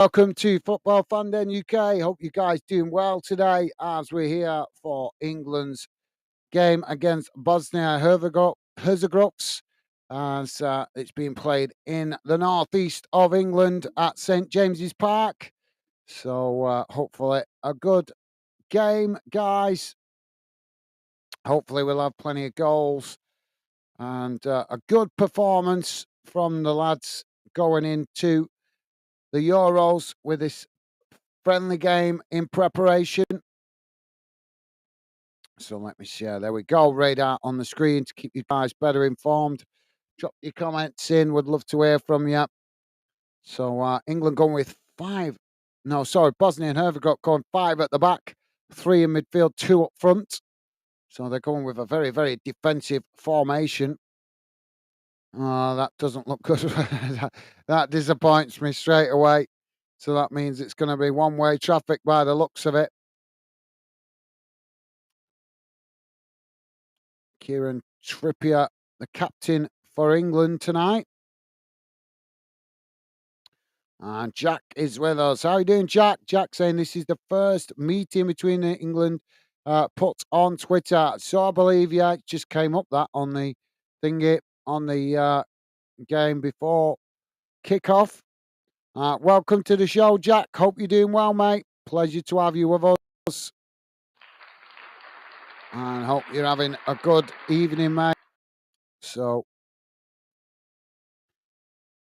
Welcome to Football Fan Den UK. Hope you guys doing well today as we're here for England's game against Bosnia Herzegovina as it's being played in the northeast of England at St James's Park. So hopefully a good game, guys. Hopefully we'll have plenty of goals and a good performance from the lads going into the Euros with this friendly game in preparation. So let me share. There we go. Radar on the screen to keep you guys better informed. Drop your comments in. Would love to hear from you. So England going with five. No, sorry. Bosnia and Herzegovina going five at the back, three in midfield, two up front. So they're going with a very, very defensive formation. Oh, that doesn't look good. That disappoints me straight away. So that means it's going to be one-way traffic by the looks of it. Kieran Trippier, the captain for England tonight. And Jack is with us. How are you doing, Jack? Jack saying this is the first meeting between England put on Twitter. So I believe, yeah, it just came up that on the thingy, on the game before kickoff. Welcome to the show, Jack. Hope you're doing well, mate. Pleasure to have you with us. And hope you're having a good evening, mate. So,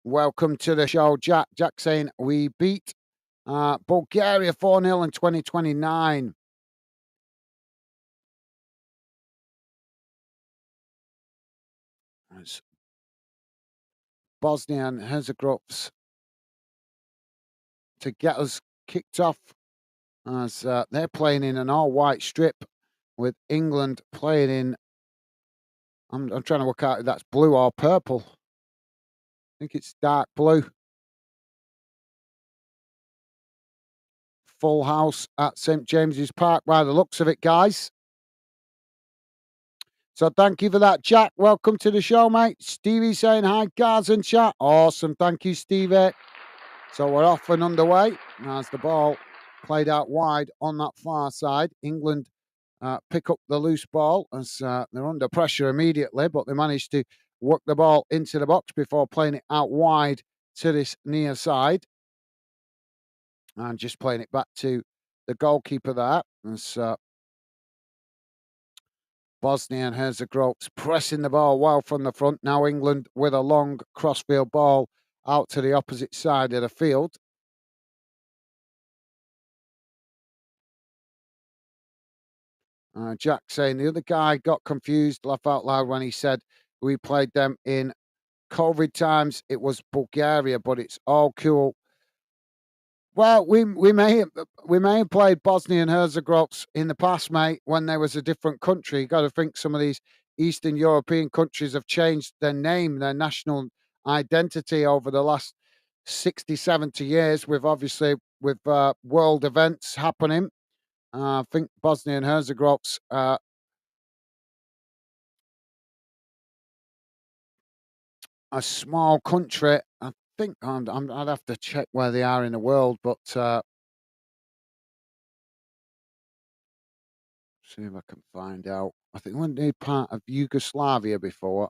welcome to the show, Jack. Jack saying we beat Bulgaria 4-0 in 2029. It's Bosnia and Herzegovina to get us kicked off as they're playing in an all-white strip with England playing in, I'm trying to work out if that's blue or purple. I think it's dark blue. Full house at St James's Park by the looks of it, guys. So thank you for that, Jack. Welcome to the show, mate. Stevie saying hi, guys, and chat. Awesome. Thank you, Stevie. So we're off and underway as the ball played out wide on that far side. England pick up the loose ball as they're under pressure immediately, but they managed to work the ball into the box before playing it out wide to this near side. And just playing it back to the goalkeeper there. As Bosnia and Herzegovina pressing the ball well from the front. Now England with a long crossfield ball out to the opposite side of the field. Jack saying the other guy got confused, laugh out loud when he said we played them in COVID times. It was Bulgaria, but it's all cool. Well, we may have played Bosnia and Herzegovina in the past, mate, when there was a different country. You got to think some of these Eastern European countries have changed their name, their national identity over the last 60, 70 years. With obviously with world events happening. I think Bosnia and Herzegovina a small country. I think I'd have to check where they are in the world, but see if I can find out. I think weren't they part of Yugoslavia before?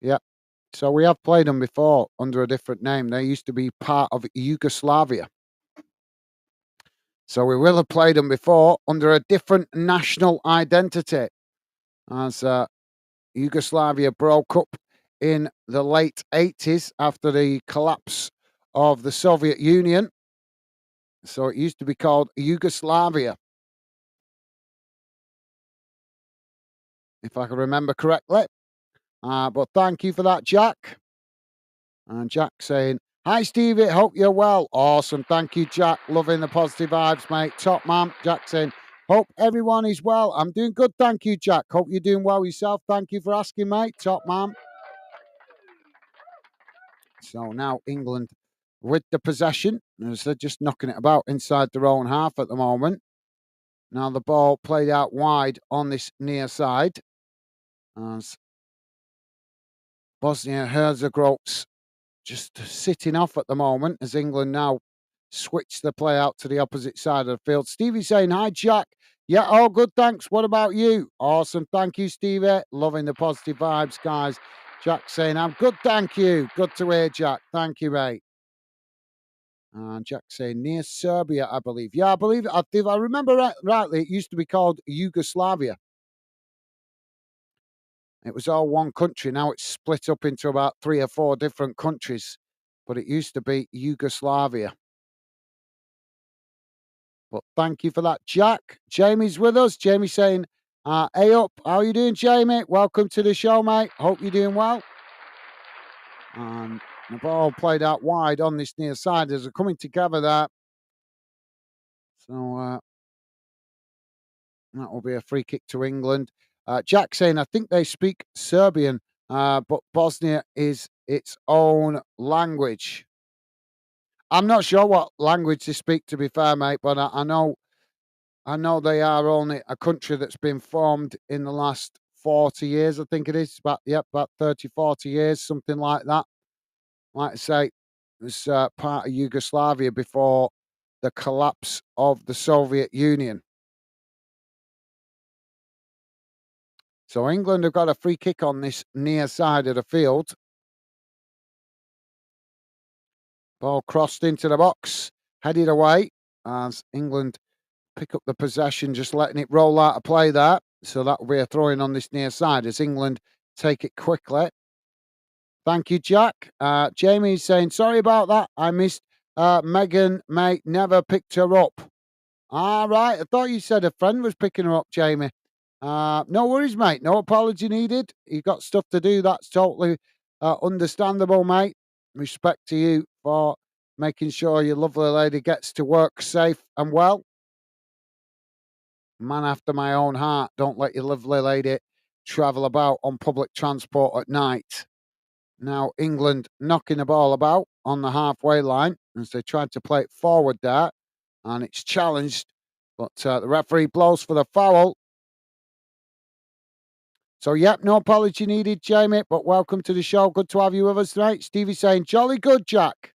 Yeah. So we have played them before under a different name. They used to be part of Yugoslavia. So we will have played them before under a different national identity as Yugoslavia broke up in the late 80s after the collapse of the Soviet Union. So it used to be called Yugoslavia, if I can remember correctly. But thank you for that, Jack. And Jack saying, hi, Stevie. Hope you're well. Awesome. Thank you, Jack. Loving the positive vibes, mate. Top man. Jack saying, Hope everyone is well. I'm doing good, thank you, Jack. Hope you're doing well yourself. Thank you for asking, mate. Top man. So now England with the possession, as they're just knocking it about inside their own half at the moment. Now the ball played out wide on this near side as Bosnia Herzegovina just sitting off at the moment as England now switch the play out to the opposite side of the field. Stevie saying, hi, Jack. Yeah, all good, thanks. What about you? Awesome. Thank you, Stevie. Loving the positive vibes, guys. Jack saying, I'm good, thank you. Good to hear, Jack. Thank you, mate. And Jack saying, near Serbia, I believe. Yeah, I believe, if I remember rightly, it used to be called Yugoslavia. It was all one country. Now it's split up into about 3 or 4 different countries, but it used to be Yugoslavia. But thank you for that, Jack. Jamie's with us. Jamie saying, hey up. How are you doing, Jamie? Welcome to the show, mate. Hope you're doing well. And the ball played out wide on this near side as they're coming together there. So that will be a free kick to England. Jack saying, I think they speak Serbian, but Bosnia is its own language. I'm not sure what language they speak, to be fair, mate, but I know they are only a country that's been formed in the last 40 years, I think it is. About 30, 40 years, something like that. Like I say, it was part of Yugoslavia before the collapse of the Soviet Union. So England have got a free kick on this near side of the field. Ball crossed into the box, headed away as England pick up the possession, just letting it roll out of play there. So that will be a throw in on this near side as England take it quickly. Thank you, Jack. Jamie's saying, sorry about that. I missed Megan, mate, never picked her up. All right. I thought you said a friend was picking her up, Jamie. No worries, mate. No apology needed. You've got stuff to do. That's totally understandable, mate. Respect to you for making sure your lovely lady gets to work safe and well. Man after my own heart. Don't let your lovely lady travel about on public transport at night. Now England knocking the ball about on the halfway line as they tried to play it forward there, and it's challenged, but the referee blows for the foul. So, yep, no apology needed, Jamie, but welcome to the show. Good to have you with us tonight. Stevie saying, jolly good, Jack.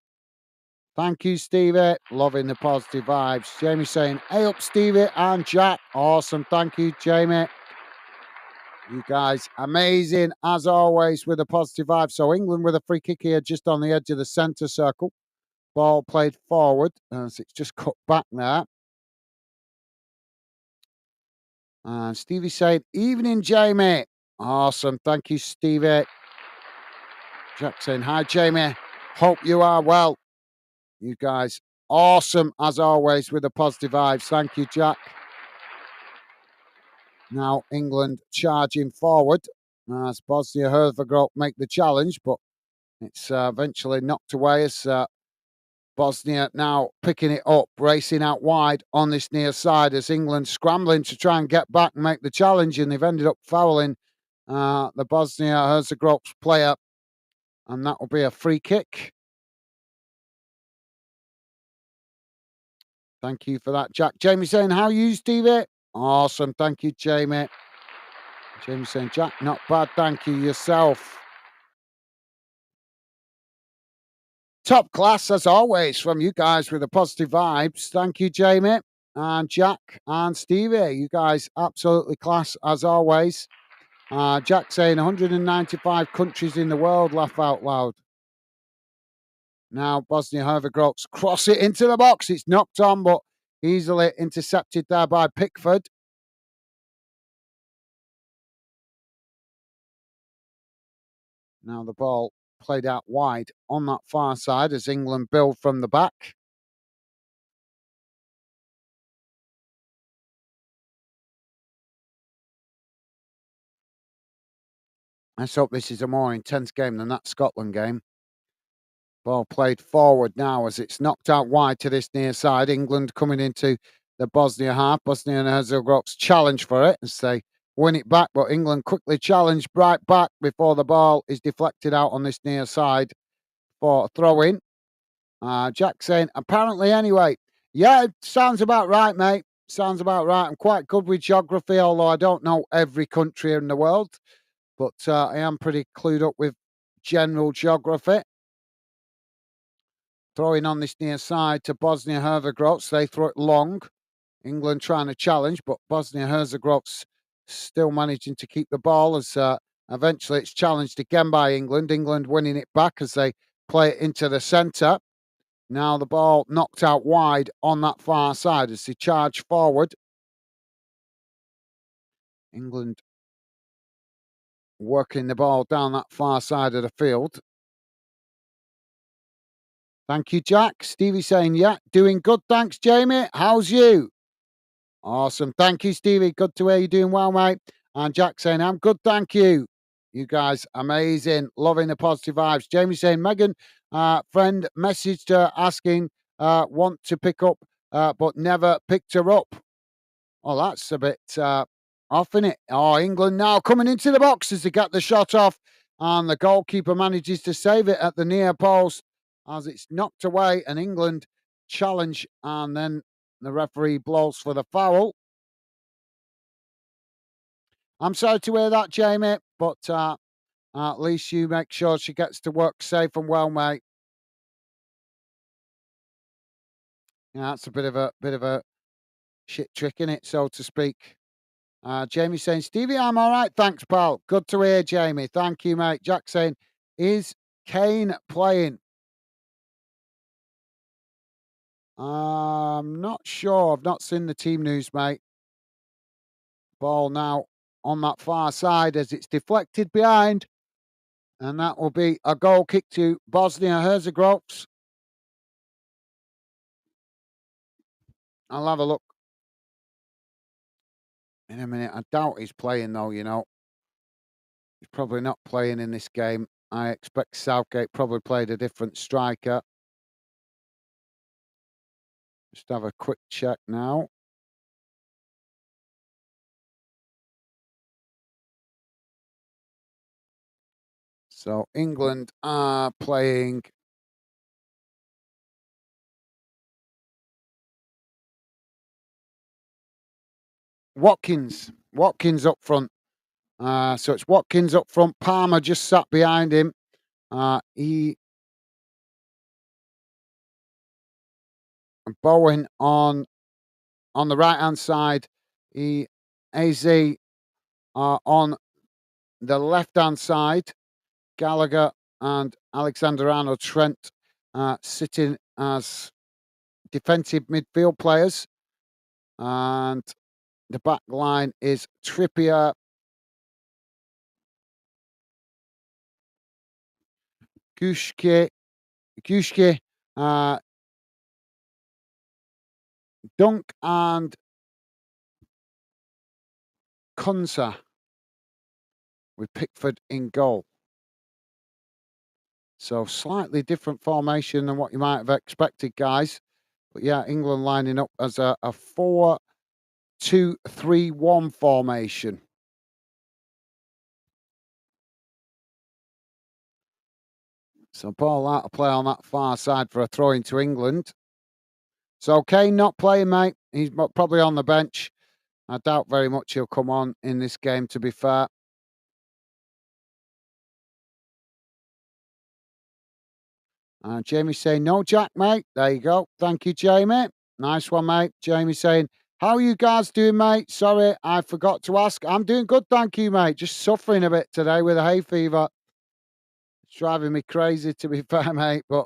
Thank you, Stevie. Loving the positive vibes. Jamie saying, hey up, Stevie and Jack. Awesome. Thank you, Jamie. You guys, amazing as always with a positive vibe. So England with a free kick here just on the edge of the centre circle. Ball played forward as it's just cut back there. And Stevie saying, evening, Jamie. Awesome. Thank you, Stevie. Jack saying, hi, Jamie. Hope you are well. You guys, awesome as always with the positive vibes. Thank you, Jack. Now England charging forward as Bosnia Herzegovina make the challenge, but it's eventually knocked away as Bosnia now picking it up, racing out wide on this near side as England scrambling to try and get back and make the challenge, and they've ended up fouling the Bosnia Herzegovina player, and that will be a free kick. Thank you for that, Jack. Jamie saying, how are you, Stevie? Awesome. Thank you, Jamie. Jamie saying, Jack, not bad. Thank you yourself. Top class as always from you guys with the positive vibes. Thank you, Jamie and Jack and Stevie. You guys absolutely class as always. Jack saying 195 countries in the world, laugh out loud. Now Bosnia Herzegovina cross it into the box. It's knocked on, but easily intercepted there by Pickford. Now the ball played out wide on that far side as England build from the back. Let's hope this is a more intense game than that Scotland game. Ball played forward now as it's knocked out wide to this near side. England coming into the Bosnia half. Bosnia and Herzegovina's challenge for it as they win it back, but England quickly challenge right back before the ball is deflected out on this near side for a throw-in. Jack saying, apparently anyway. Yeah, it sounds about right, mate. Sounds about right. I'm quite good with geography, although I don't know every country in the world, but I am pretty clued up with general geography. Throwing on this near side to Bosnia-Herzegovina. They throw it long. England trying to challenge, but Bosnia-Herzegovina still managing to keep the ball as eventually it's challenged again by England. England winning it back as they play it into the centre. Now the ball knocked out wide on that far side as they charge forward. England working the ball down that far side of the field. Thank you, Jack. Stevie saying, yeah, doing good. Thanks, Jamie. How's you? Awesome. Thank you, Stevie. Good to hear you doing well, mate. And Jack saying, I'm good. Thank you. You guys, amazing. Loving the positive vibes. Jamie saying, Megan, friend messaged her asking, want to pick up, but never picked her up. Oh, that's a bit off, innit? Oh, England now coming into the box as they get the shot off. And the goalkeeper manages to save it at the near post as it's knocked away. And England challenge. And then the referee blows for the foul. I'm sorry to hear that, Jamie. But at least you make sure she gets to work safe and well, mate. Yeah, that's a bit of a shit trick, innit, so to speak. Jamie saying, Stevie, I'm all right. Thanks, pal. Good to hear, Jamie. Thank you, mate. Jack saying, is Kane playing? I'm not sure. I've not seen the team news, mate. Ball now on that far side as it's deflected behind. And that will be a goal kick to Bosnia-Herzegovina. I'll have a look in a minute. I doubt he's playing, though, you know. He's probably not playing in this game. I expect Southgate probably played a different striker. Just have a quick check now. So England are playing Watkins. Watkins up front. So it's Watkins up front. Palmer just sat behind him. He Bowen on the right hand side. AZ on the left hand side. Gallagher and Alexander Arnold Trent sitting as defensive midfield players. And the back line is Trippier, Gushke, Dunk and Konsa with Pickford in goal. So slightly different formation than what you might have expected, guys. But yeah, England lining up as a 4-2-3-1 formation. So ball out of play on that far side for a throw into England. So Kane not playing, mate. He's probably on the bench. I doubt very much he'll come on in this game, to be fair. Jamie saying, no, Jack, mate. There you go. Thank you, Jamie. Nice one, mate. Jamie saying, how are you guys doing, mate? Sorry, I forgot to ask. I'm doing good, thank you, mate. Just suffering a bit today with a hay fever. It's driving me crazy, to be fair, mate. But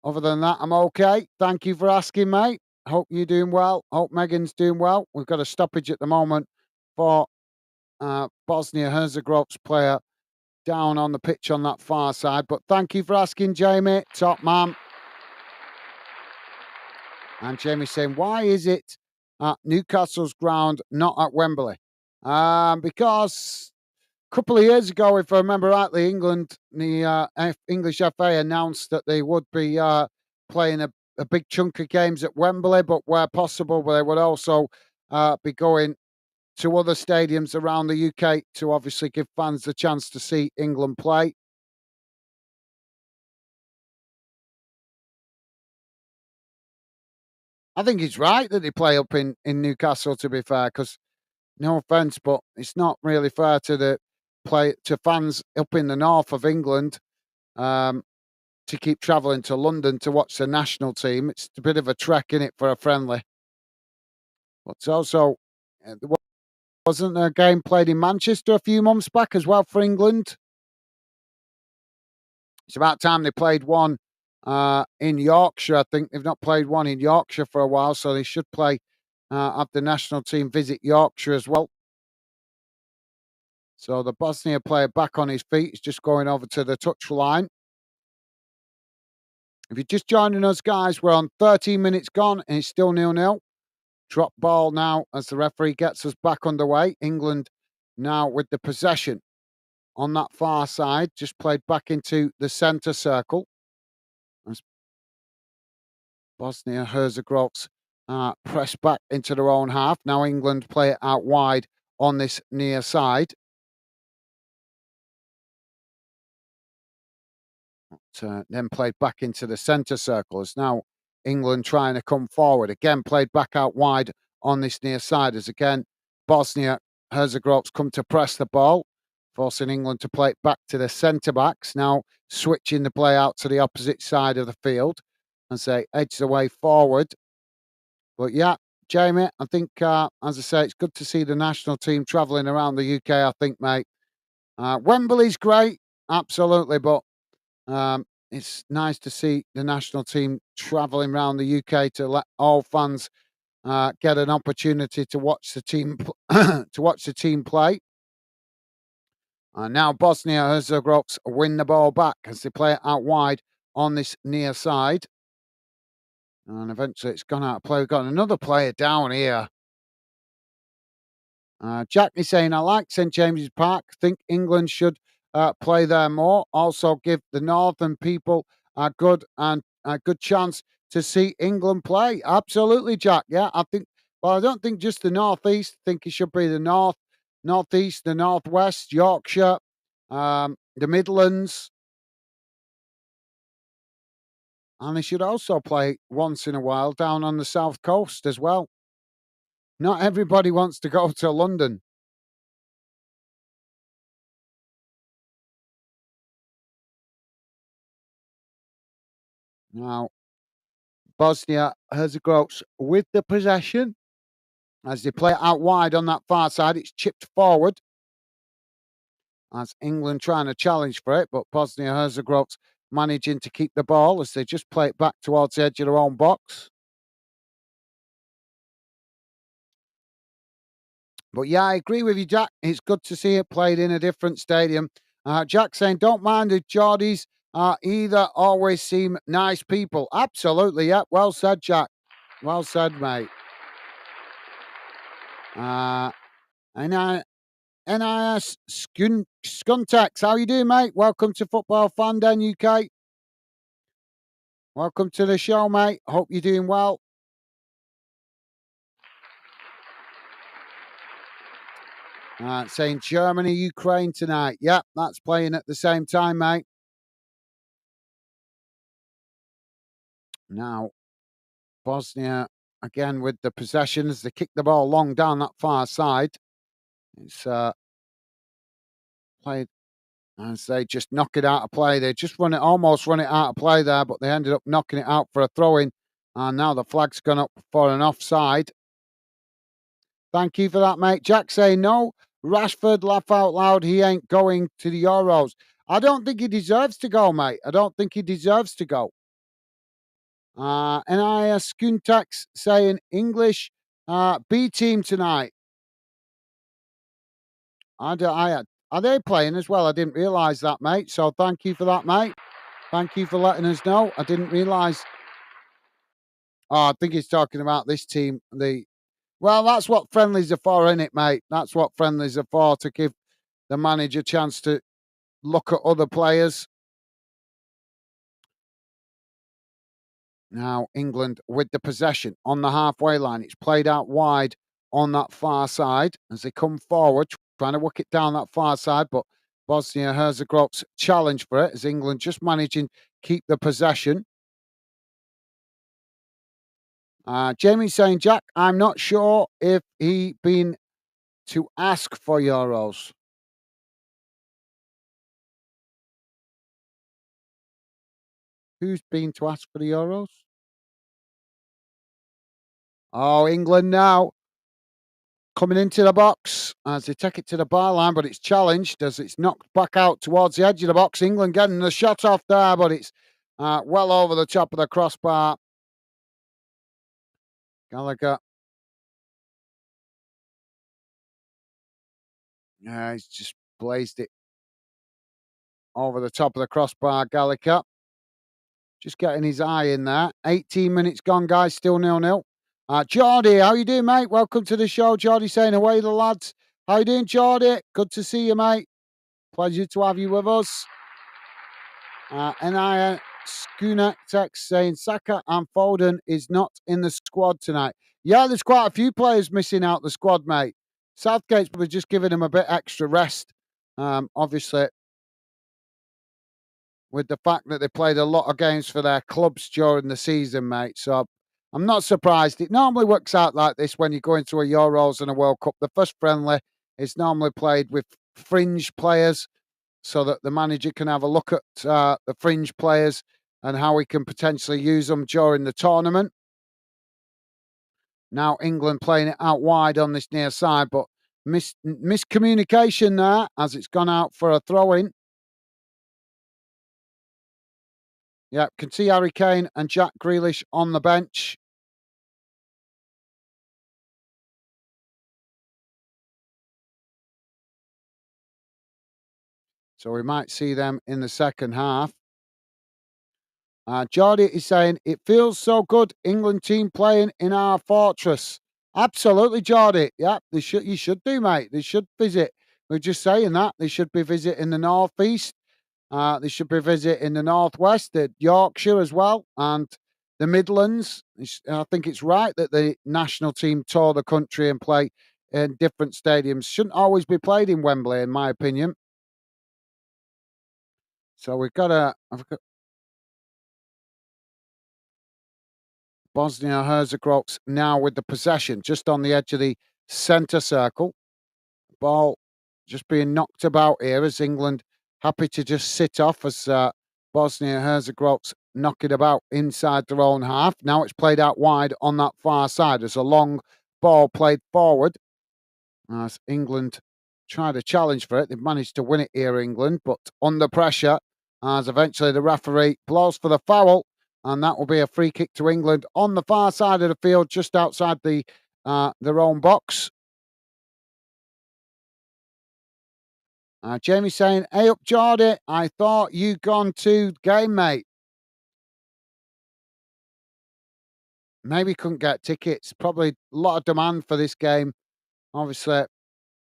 other than that, I'm okay. Thank you for asking, mate. Hope you're doing well. Hope Megan's doing well. We've got a stoppage at the moment for Bosnia-Herzegovina's player down on the pitch on that far side. But thank you for asking, Jamie. Top man. And Jamie saying, why is it at Newcastle's ground, not at Wembley? Because a couple of years ago, if I remember rightly, England, the English FA announced that they would be playing a a big chunk of games at Wembley, but where possible, they would also be going to other stadiums around the UK to obviously give fans the chance to see England play. I think it's right that they play up in Newcastle, to be fair, because no offence, but it's not really fair to the play to fans up in the north of England um, to keep travelling to London to watch the national team. It's a bit of a trek in it for a friendly. But it's also wasn't a game played in Manchester a few months back as well for England. It's about time they played one in Yorkshire. I think they've not played one in Yorkshire for a while, so they should play have the national team visit Yorkshire as well. So the Bosnia player back on his feet. He's just going over to the touch line. If you're just joining us, guys, we're on 13 minutes gone and it's still 0-0. Drop ball now as the referee gets us back underway. England now with the possession on that far side, just played back into the centre circle. As Bosnia Herzegovina press back into their own half. Now England play it out wide on this near side. Then played back into the centre circle. As now England trying to come forward. Again, played back out wide on this near side. As again, Bosnia Herzegovina come to press the ball, forcing England to play it back to the centre backs. Now switching the play out to the opposite side of the field as they edge the way forward. But yeah, Jamie, I think, as I say, it's good to see the national team travelling around the UK, I think, mate. Wembley's great, absolutely, but it's nice to see the national team travelling around the UK to let all fans get an opportunity to watch the team to watch the team play. Now Bosnia Herzegovina win the ball back as they play it out wide on this near side. And eventually it's gone out of play. We've got another player down here. Jack is saying, I like St James's Park. Think England should play there more. Also give the northern people a good chance to see England play. Absolutely, Jack. Yeah, I think. Well, I don't think just the northeast. I think it should be the northeast, the northwest, Yorkshire, the Midlands, and they should also play once in a while down on the south coast as well. Not everybody wants to go to London. Now, Bosnia Herzegovina with the possession as they play it out wide on that far side. It's chipped forward as England trying to challenge for it, but Bosnia Herzegovina managing to keep the ball as they just play it back towards the edge of their own box. But yeah, I agree with you, Jack. It's good to see it played in a different stadium. Jack saying, don't mind the Geordies either, always seem nice people. Absolutely, yeah. Well said, Jack. Well said, mate. Uh, and NIS Skuntex, how you doing, mate? Welcome to Football Fan Den UK. Welcome to the show, mate. Hope you're doing well. Saying Germany, Ukraine tonight. Yep, that's playing at the same time, mate. Now, Bosnia again with the possessions. They kick the ball long down that far side. It's played as they just knock it out of play. They just almost run it out of play there, but they ended up knocking it out for a throw in. And now the flag's gone up for an offside. Thank you for that, mate. Jack saying no. Rashford, laugh out loud. He ain't going to the Euros. I don't think he deserves to go, mate. I don't think he deserves to go. And I Skuntax saying English B team tonight. Are they playing as well? I didn't realise that, mate. So thank you for that, mate. Thank you for letting us know. I didn't realise. Oh, I think he's talking about this team. Well, that's what friendlies are for, isn't it, mate? That's what friendlies are for, to give the manager a chance to look at other players. Now, England with the possession on the halfway line. It's played out wide on that far side as they come forward, trying to work it down that far side. But Bosnia Herzegovina's challenge for it as England just managing to keep the possession. Jamie's saying, Jack, I'm not sure if he been to ask for Euros. Who's been to ask for the Euros? Oh, England now coming into the box as they take it to the byline, but it's challenged as it's knocked back out towards the edge of the box. England getting the shot off there, but it's well over the top of the crossbar. Gallagher, yeah, he's just blazed it over the top of the crossbar. Gallagher just getting his eye in there. 18 minutes gone, guys, still 0-0. Geordie, how you doing, mate? Welcome to the show. Geordie saying, away the lads. How you doing, Geordie? Good to see you, mate. Pleasure to have you with us. NIA Schooner text saying Saka and Foden is not in the squad tonight. Yeah, there's quite a few players missing out the squad, mate. Southgate's probably just giving them a bit extra rest. Obviously, with the fact that they played a lot of games for their clubs during the season, mate. So I'm not surprised. It normally works out like this when you go into a Euros and a World Cup. The first friendly is normally played with fringe players so that the manager can have a look at the fringe players and how he can potentially use them during the tournament. Now England playing it out wide on this near side, but miscommunication there as it's gone out for a throw-in. Yeah, can see Harry Kane and Jack Grealish on the bench. So we might see them in the second half. Jordy is saying, it feels so good, England team playing in our fortress. Absolutely, Jordy. Yeah, you should do, mate. They should visit. We're just saying that. They should be visiting the northeast. They should be visiting the northwest, Yorkshire as well, and the Midlands. I think it's right that the national team tour the country and play in different stadiums. Shouldn't always be played in Wembley, in my opinion. So we've got Bosnia Herzegovina now with the possession just on the edge of the centre circle. Ball just being knocked about here as England happy to just sit off as Bosnia Herzegovina knock it about inside their own half. Now it's played out wide on that far side as a long ball played forward as England try to challenge for it. They've managed to win it here, England, but under pressure as eventually the referee blows for the foul, and that will be a free kick to England on the far side of the field, just outside their own box. Jamie saying, "Hey up, Geordie. I thought you gone to game, mate. Maybe couldn't get tickets. Probably a lot of demand for this game. Obviously,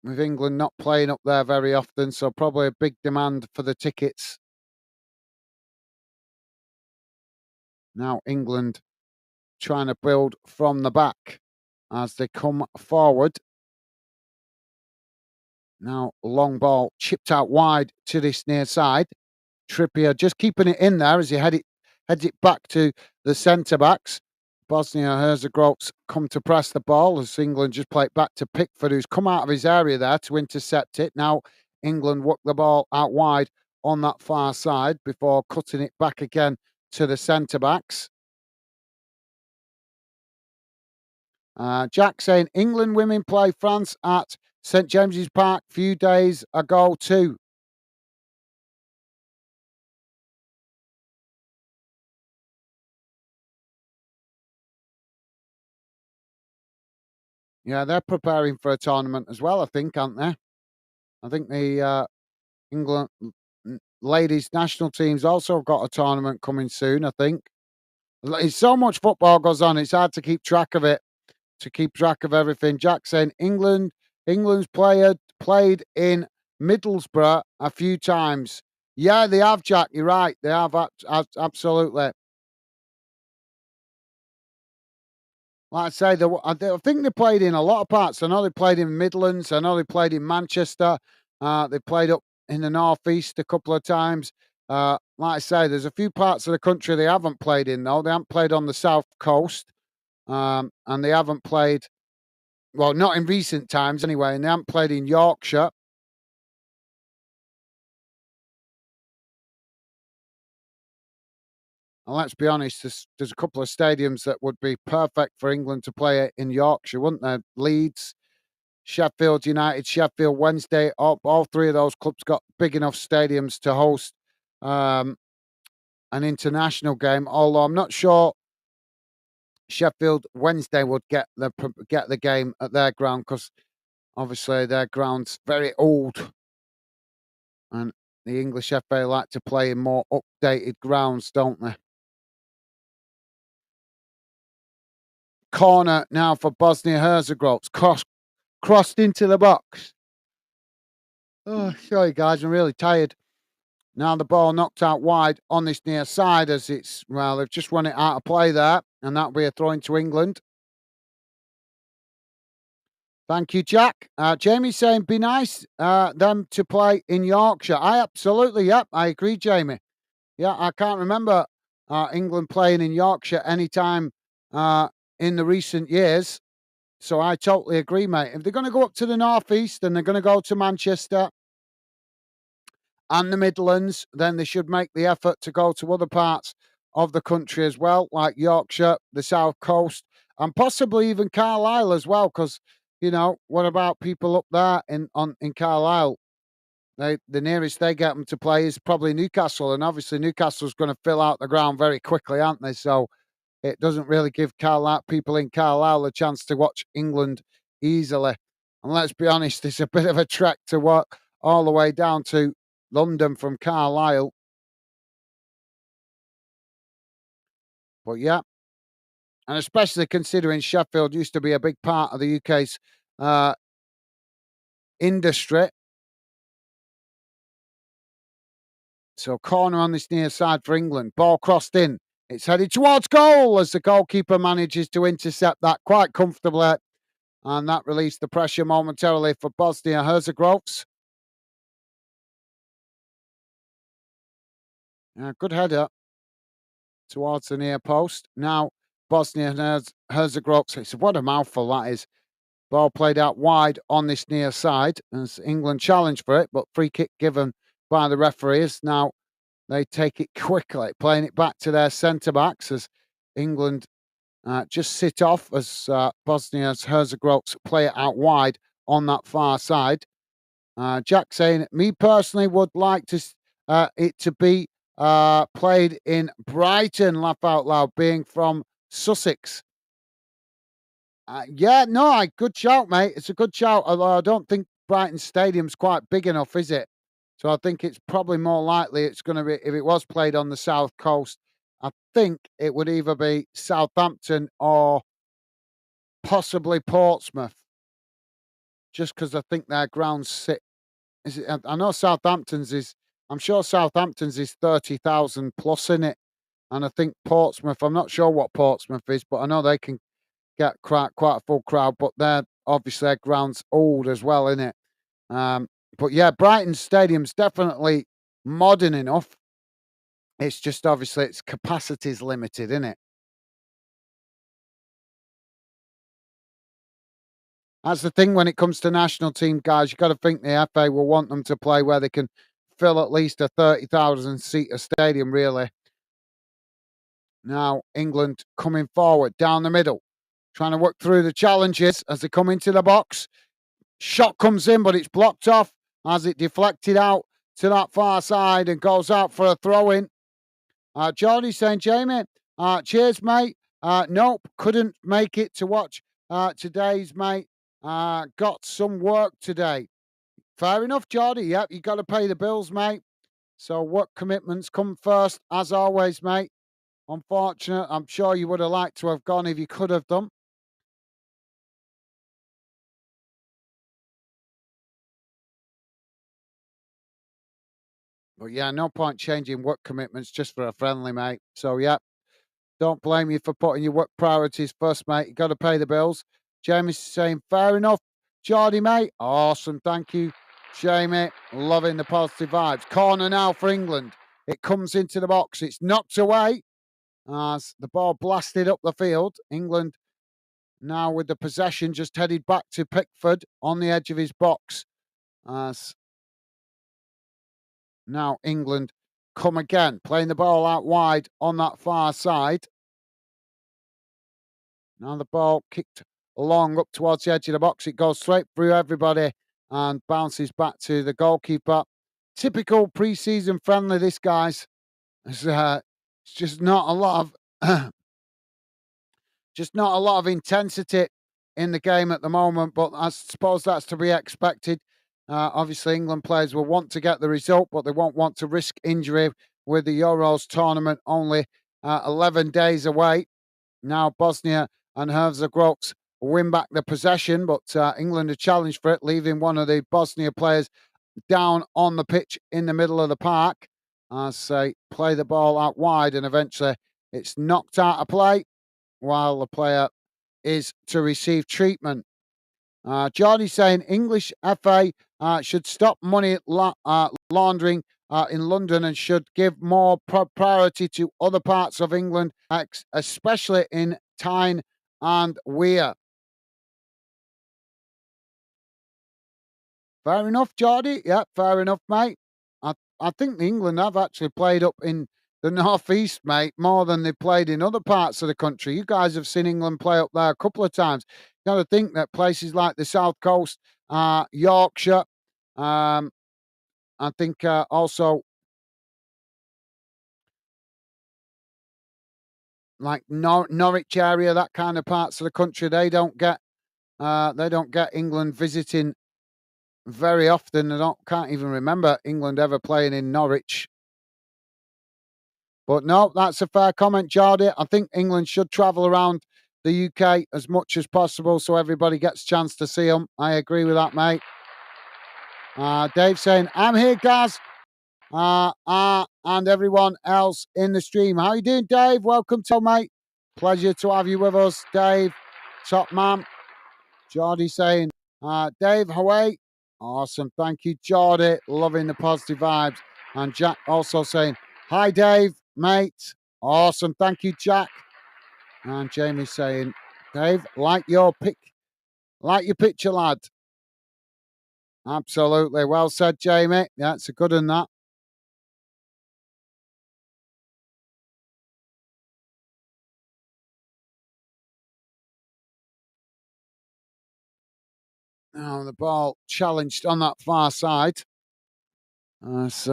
with England not playing up there very often, so probably a big demand for the tickets." Now England trying to build from the back as they come forward. Now long ball chipped out wide to this near side. Trippier just keeping it in there as he heads it back to the centre backs. Bosnia Herzegovina come to press the ball as England just play it back to Pickford, who's come out of his area there to intercept it. Now England work the ball out wide on that far side before cutting it back again to the centre backs. Jack saying England women play France at St James's Park few days ago too. Yeah, they're preparing for a tournament as well, I think, aren't they? I think the England ladies national team's also got a tournament coming soon, I think. It's so much football goes on, it's hard to keep track of it, to keep track of everything. Jack saying England's player played in Middlesbrough a few times. Yeah, they have, Jack. You're right. They have absolutely. Like I say, I think they played in a lot of parts. I know they played in Midlands. I know they played in Manchester. They played up in the northeast a couple of times. Like I say, there's a few parts of the country they haven't played in though. They haven't played on the south coast, and they haven't played well, not in recent times anyway. And they haven't played in Yorkshire. And let's be honest, there's a couple of stadiums that would be perfect for England to play in Yorkshire, wouldn't there? Leeds, Sheffield United, Sheffield Wednesday, all three of those clubs got big enough stadiums to host um, an international game. Although I'm not sure Sheffield Wednesday would get the game at their ground because obviously their ground's very old, and the English FA like to play in more updated grounds, don't they? Corner now for Bosnia Herzegovina, crossed into the box. Oh, sorry guys, I'm really tired. Now the ball knocked out wide on this near side as they've just run it out of play there, and that'll be a throw into England. Thank you, Jack. Jamie's saying, be nice them to play in Yorkshire. Yep, I agree, Jamie. Yeah, I can't remember England playing in Yorkshire anytime uh, in the recent years. So I totally agree, mate. If they're going to go up to the northeast and they're going to go to Manchester and the Midlands, then they should make the effort to go to other parts of the country as well, like Yorkshire, the South Coast, and possibly even Carlisle as well. Because what about people up there in Carlisle? The nearest they get them to play is probably Newcastle, and obviously Newcastle's going to fill out the ground very quickly, aren't they? So it doesn't really give Carlisle people in Carlisle a chance to watch England easily. And let's be honest, it's a bit of a trek to walk all the way down to London from Carlisle. But yeah, and especially considering Sheffield used to be a big part of the UK's uh, industry. So corner on this near side for England. Ball crossed in. It's headed towards goal as the goalkeeper manages to intercept that quite comfortably. And that released the pressure momentarily for Bosnia Herzegovina. Good header towards the near post. Now Bosnia Herzegovina. What a mouthful that is. Ball played out wide on this near side as England challenged for it, but free kick given by the referees. Now they take it quickly, playing it back to their centre backs as England just sit off as Bosnia's Herzegovina play it out wide on that far side. Jack saying, me personally would like it to be played in Brighton, laugh out loud, being from Sussex. Yeah, no, good shout, mate. It's a good shout. Although I don't think Brighton Stadium's quite big enough, is it? So I think it's probably more likely it's going to be, if it was played on the south coast, I think it would either be Southampton or possibly Portsmouth, just because I think their grounds sit. I know Southampton's is. I'm sure Southampton's is 30,000 plus in it, and I think Portsmouth. I'm not sure what Portsmouth is, but I know they can get quite a full crowd. But they're obviously their ground's old as well, in it. But yeah, Brighton Stadium's definitely modern enough. It's just obviously its capacity's limited, isn't it? That's the thing when it comes to national team guys. You got to think the FA will want them to play where they can fill at least a 30,000 seater stadium. Really. Now England coming forward down the middle, trying to work through the challenges as they come into the box. Shot comes in, but it's blocked off as it deflected out to that far side and goes out for a throw in. Geordie saying, Jamie, cheers, mate. Nope, couldn't make it to watch today's, mate. Got some work today. Fair enough, Geordie. Yep, you got to pay the bills, mate. So work commitments come first, as always, mate. Unfortunate. I'm sure you would have liked to have gone if you could have done. But yeah, no point changing work commitments just for a friendly, mate. So yeah, Don't blame you for putting your work priorities first, mate. You got to pay the bills. Jamie's saying, fair enough. Geordie, mate. Awesome. Thank you, Jamie. Loving the positive vibes. Corner now for England. It comes into the box. It's knocked away as the ball blasted up the field. England now with the possession just headed back to Pickford on the edge of his box. As now England come again, playing the ball out wide on that far side. Now the ball kicked along up towards the edge of the box. It goes straight through everybody and bounces back to the goalkeeper. Typical pre-season friendly, this, guys. It's just not a lot of just not a lot of intensity in the game at the moment, but I suppose that's to be expected. Obviously, England players will want to get the result, but they won't want to risk injury with the Euros tournament only 11 days away. Now, Bosnia and Herzegovina win back the possession, but England are challenged for it, leaving one of the Bosnia players down on the pitch in the middle of the park as they play the ball out wide, and eventually it's knocked out of play while the player is to receive treatment. Johnny's saying English FA should stop money laundering in London and should give more priority to other parts of England, especially in Tyne and Weir. Fair enough, Geordie. Yeah, fair enough, mate. I think England have actually played up in the northeast, mate, more than they played in other parts of the country. You guys have seen England play up there a couple of times. You got to think that places like the South Coast, Yorkshire, I think also like Norwich area, that kind of parts of the country, they don't get England visiting very often. Can't even remember England ever playing in Norwich. But no, that's a fair comment, Geordie. I think England should travel around the UK as much as possible so everybody gets a chance to see them. I agree with that, mate. Dave saying, I'm here, guys. And everyone else in the stream. How you doing, Dave? Welcome to, mate. Pleasure to have you with us, Dave. Top man. Geordie saying, Dave, Hawaii. Awesome. Thank you, Geordie. Loving the positive vibes. And Jack also saying, hi, Dave, mate. Awesome. Thank you, Jack. And Jamie saying, Dave, like your picture, lad. Absolutely. Well said, Jamie. Yeah, it's a good one, that. Now the ball challenged on that far side. It's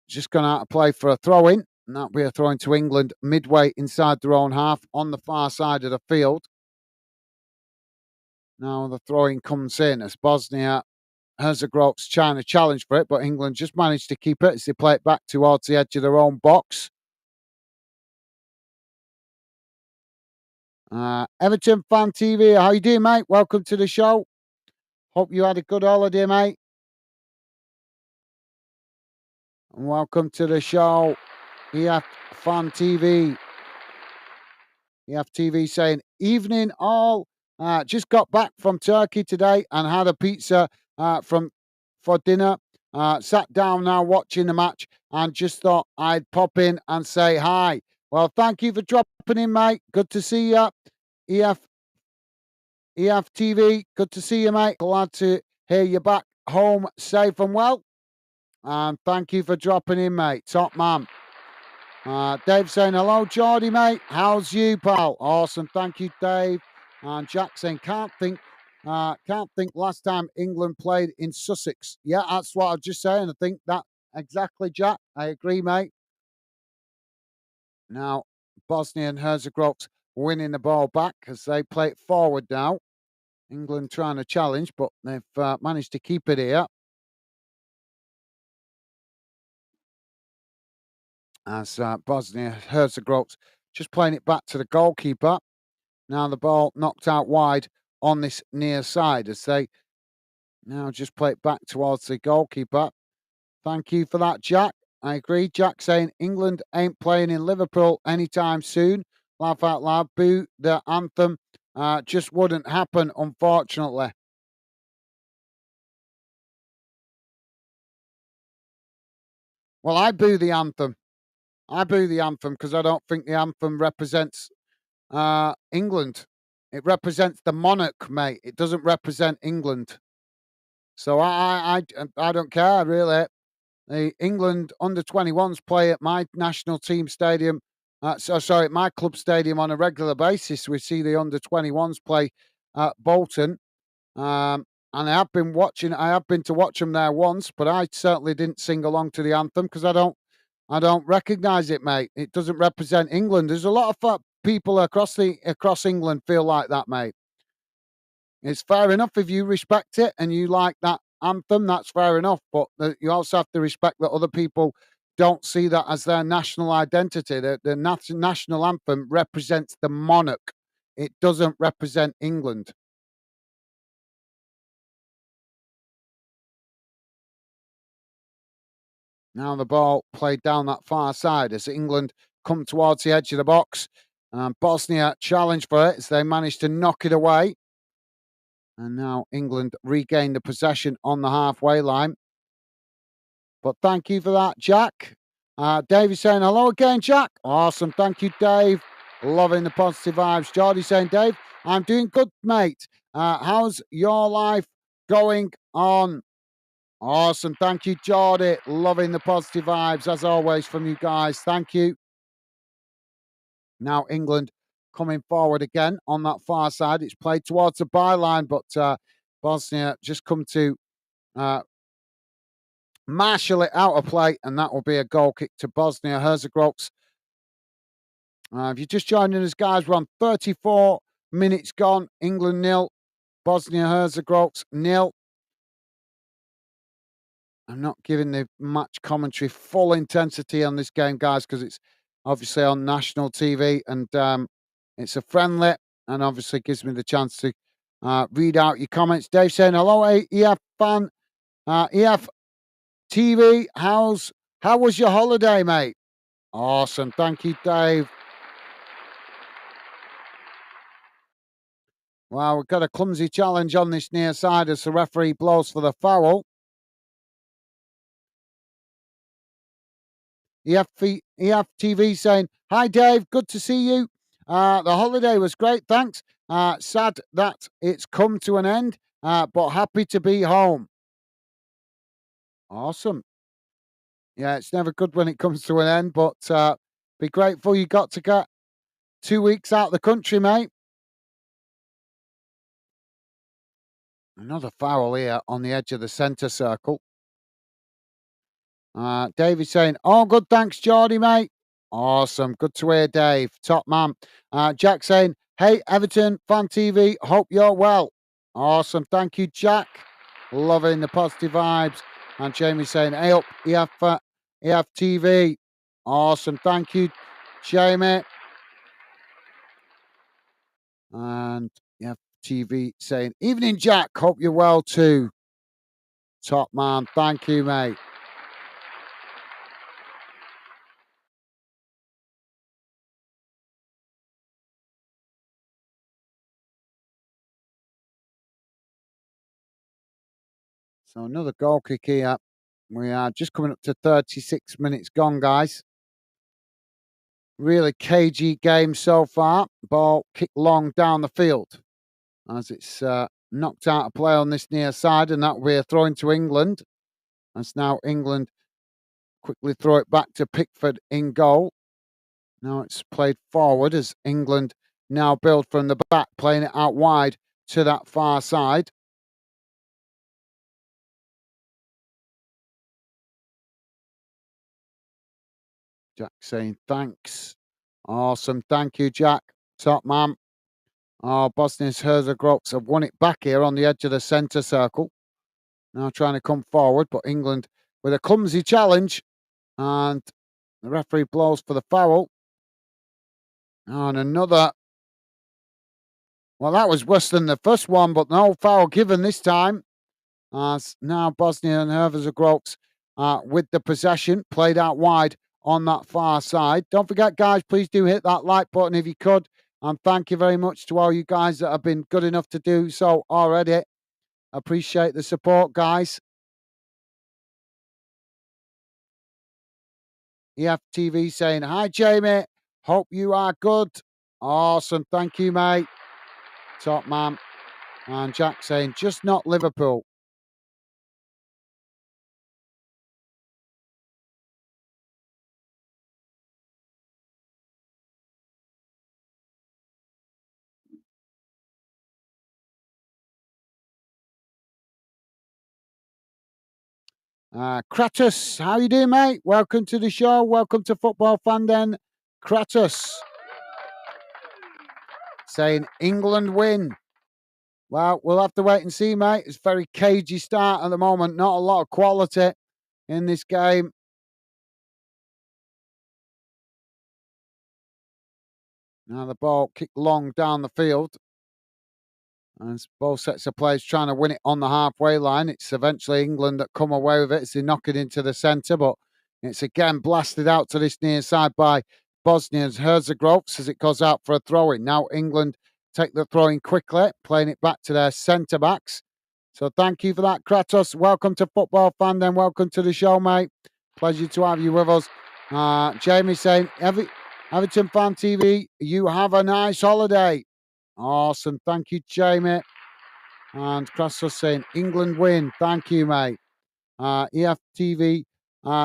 just gone out of play for a throw-in. And that'll be a throw-in to England midway inside their own half on the far side of the field. Now the throw-in comes in as Bosnia Herzegovina's trying to challenge for it, but England just managed to keep it as they play it back towards the edge of their own box. Everton Fan TV, how you doing, mate? Welcome to the show. Hope you had a good holiday, mate. And welcome to the show, EF Fan TV. EF TV saying, evening all. Just got back from Turkey today and had a pizza for dinner. Sat down now watching the match and just thought I'd pop in and say hi. Well, thank you for dropping in, mate. Good to see you. EF TV, good to see you, mate. Glad to hear you back home safe and well. And thank you for dropping in, mate. Top man. Dave saying, hello, Geordie, mate. How's you, pal? Awesome. Thank you, Dave. And Jack saying, can't think last time England played in Sussex. Yeah, that's what I was just saying. I think that exactly, Jack. I agree, mate. Now, Bosnia and Herzegovina winning the ball back as they play it forward now. England trying to challenge, but they've managed to keep it here. As Bosnia Herzegovina just playing it back to the goalkeeper. Now the ball knocked out wide on this near side as they now just play it back towards the goalkeeper. Thank you for that, Jack. I agree. Jack saying England ain't playing in Liverpool anytime soon. laugh out loud, boo the anthem. Just wouldn't happen, unfortunately. Well, I boo the anthem. I boo the anthem because I don't think the anthem represents England. It represents the monarch, mate. It doesn't represent England. So I don't care really. The England under 21s play at my national team stadium. Sorry, my club stadium on a regular basis. We see the under 21s play at Bolton. And I have been to watch them there once, but I certainly didn't sing along to the anthem because I don't recognise it, mate. It doesn't represent England. There's a lot of people across England feel like that, mate. It's fair enough if you respect it and you like that anthem. That's fair enough, but you also have to respect that other people don't see that as their national identity. The national anthem represents the monarch. It doesn't represent England. Now the ball played down that far side as England come towards the edge of the box. Bosnia challenged for it as they managed to knock it away. And now England regain the possession on the halfway line. But thank you for that, Jack. Dave is saying hello again, Jack. Awesome. Thank you, Dave. Loving the positive vibes. Geordie saying, Dave, I'm doing good, mate. How's your life going on? Awesome. Thank you, Geordie. Loving the positive vibes as always from you guys. Thank you. Now England coming forward again on that far side. It's played towards the byline, but Bosnia just come to marshal it out of play, and that will be a goal kick to Bosnia Herzegovina. If you're just joining us, guys, we're on 34 minutes gone. England 0, Bosnia Herzegovina 0. I'm not giving the match commentary full intensity on this game, guys, because it's obviously on national TV and it's a friendly, and obviously gives me the chance to read out your comments. Dave saying, hello, EF fan, EF TV, how was your holiday, mate? Awesome. Thank you, Dave. Well, we've got a clumsy challenge on this near side as the referee blows for the foul. EFTV saying, hi, Dave. Good to see you. The holiday was great. Thanks. Sad that it's come to an end, but happy to be home. Awesome. Yeah, it's never good when it comes to an end, but be grateful you got to get 2 weeks out of the country, mate. Another foul here on the edge of the centre circle. David saying, oh, good, thanks, Geordie, mate. Awesome. Good to hear, Dave. Top man. Jack saying, hey, Everton Fan TV, hope you're well. Awesome. Thank you, Jack. Loving the positive vibes. And Jamie saying, hey up, EF TV. Awesome. Thank you, Jamie. And EF TV saying, evening, Jack. Hope you're well too. Top man. Thank you, mate. So another goal kick here. We are just coming up to 36 minutes gone, guys. Really cagey game so far. Ball kicked long down the field as it's knocked out of play on this near side, and that will be a throw into England. As now England quickly throw it back to Pickford in goal. Now it's played forward as England now build from the back, playing it out wide to that far side. Jack saying thanks. Awesome. Thank you, Jack. Top man. Oh, Bosnia's Herzegovina have won it back here on the edge of the centre circle. Now trying to come forward, but England with a clumsy challenge. And the referee blows for the foul. And another. Well, that was worse than the first one, but no foul given this time. As now Bosnia and Herzegovina with the possession, played out wide on that far side. Don't forget, guys, please do hit that like button if you could. And thank you very much to all you guys that have been good enough to do so already. Appreciate the support, guys. EFTV saying, "Hi, Jamie. Hope you are good." Awesome. Thank you, mate. Top man. And Jack saying, "Just not Liverpool." Kratos, how you doing, mate? Welcome to the show. Welcome to Football Fan Den. Kratos saying, "England win." Well, we'll have to wait and see, mate. It's a very cagey start at the moment. Not a lot of quality in this game. Now the ball kicked long down the field. And both sets of players trying to win it on the halfway line. It's eventually England that come away with it as they knock it into the centre, but it's again blasted out to this near side by Bosnia's Herzegovina as it goes out for a throw in. Now England take the throw in quickly, playing it back to their centre backs. So thank you for that, Kratos. Welcome to Football Fan, then welcome to the show, mate. Pleasure to have you with us. Jamie saying, Everton Fan TV, you have a nice holiday. Awesome. Thank you, Jamie. And Kratos saying, England win. Thank you, mate. EFTV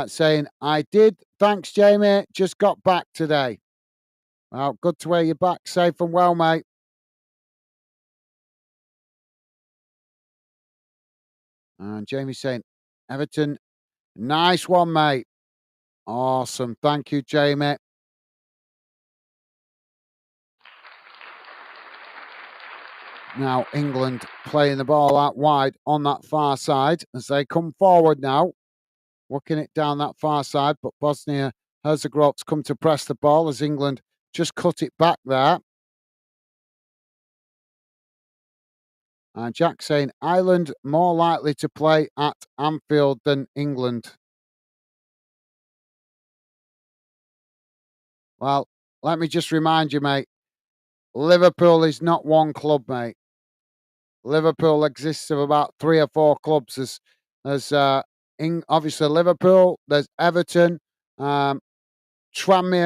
saying, I did. Thanks, Jamie. Just got back today. Well, good to hear you're back safe and well, mate. And Jamie saying, Everton, nice one, mate. Awesome. Thank you, Jamie. Now England playing the ball out wide on that far side as they come forward now, working it down that far side. But Bosnia Herzegovina's come to press the ball as England just cut it back there. And Jack saying Ireland more likely to play at Anfield than England. Well, let me just remind you, mate, Liverpool is not one club, mate. Liverpool exists of about 3 or 4 clubs. Obviously Liverpool, there's Everton, Tranmere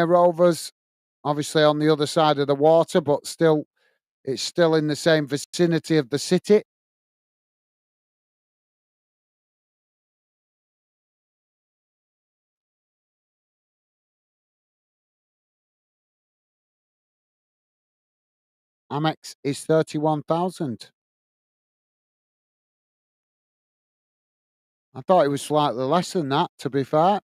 Rovers, obviously on the other side of the water, but still, it's still in the same vicinity of the city. Amex is 31,000. I thought it was slightly less than that, to be fair.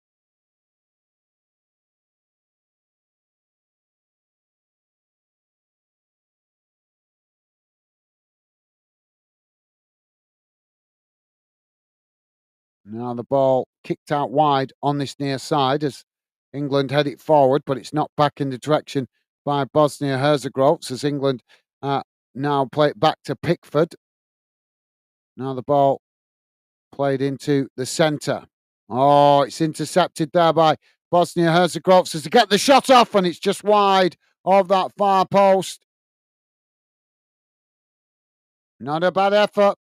Now the ball kicked out wide on this near side as England head it forward, but it's not back in the direction by Bosnia Herzegovina as England uh, now play it back to Pickford. Now the ball played into the centre. Oh, it's intercepted there by Bosnia Herzegovina as to get the shot off, and it's just wide of that far post. Not a bad effort,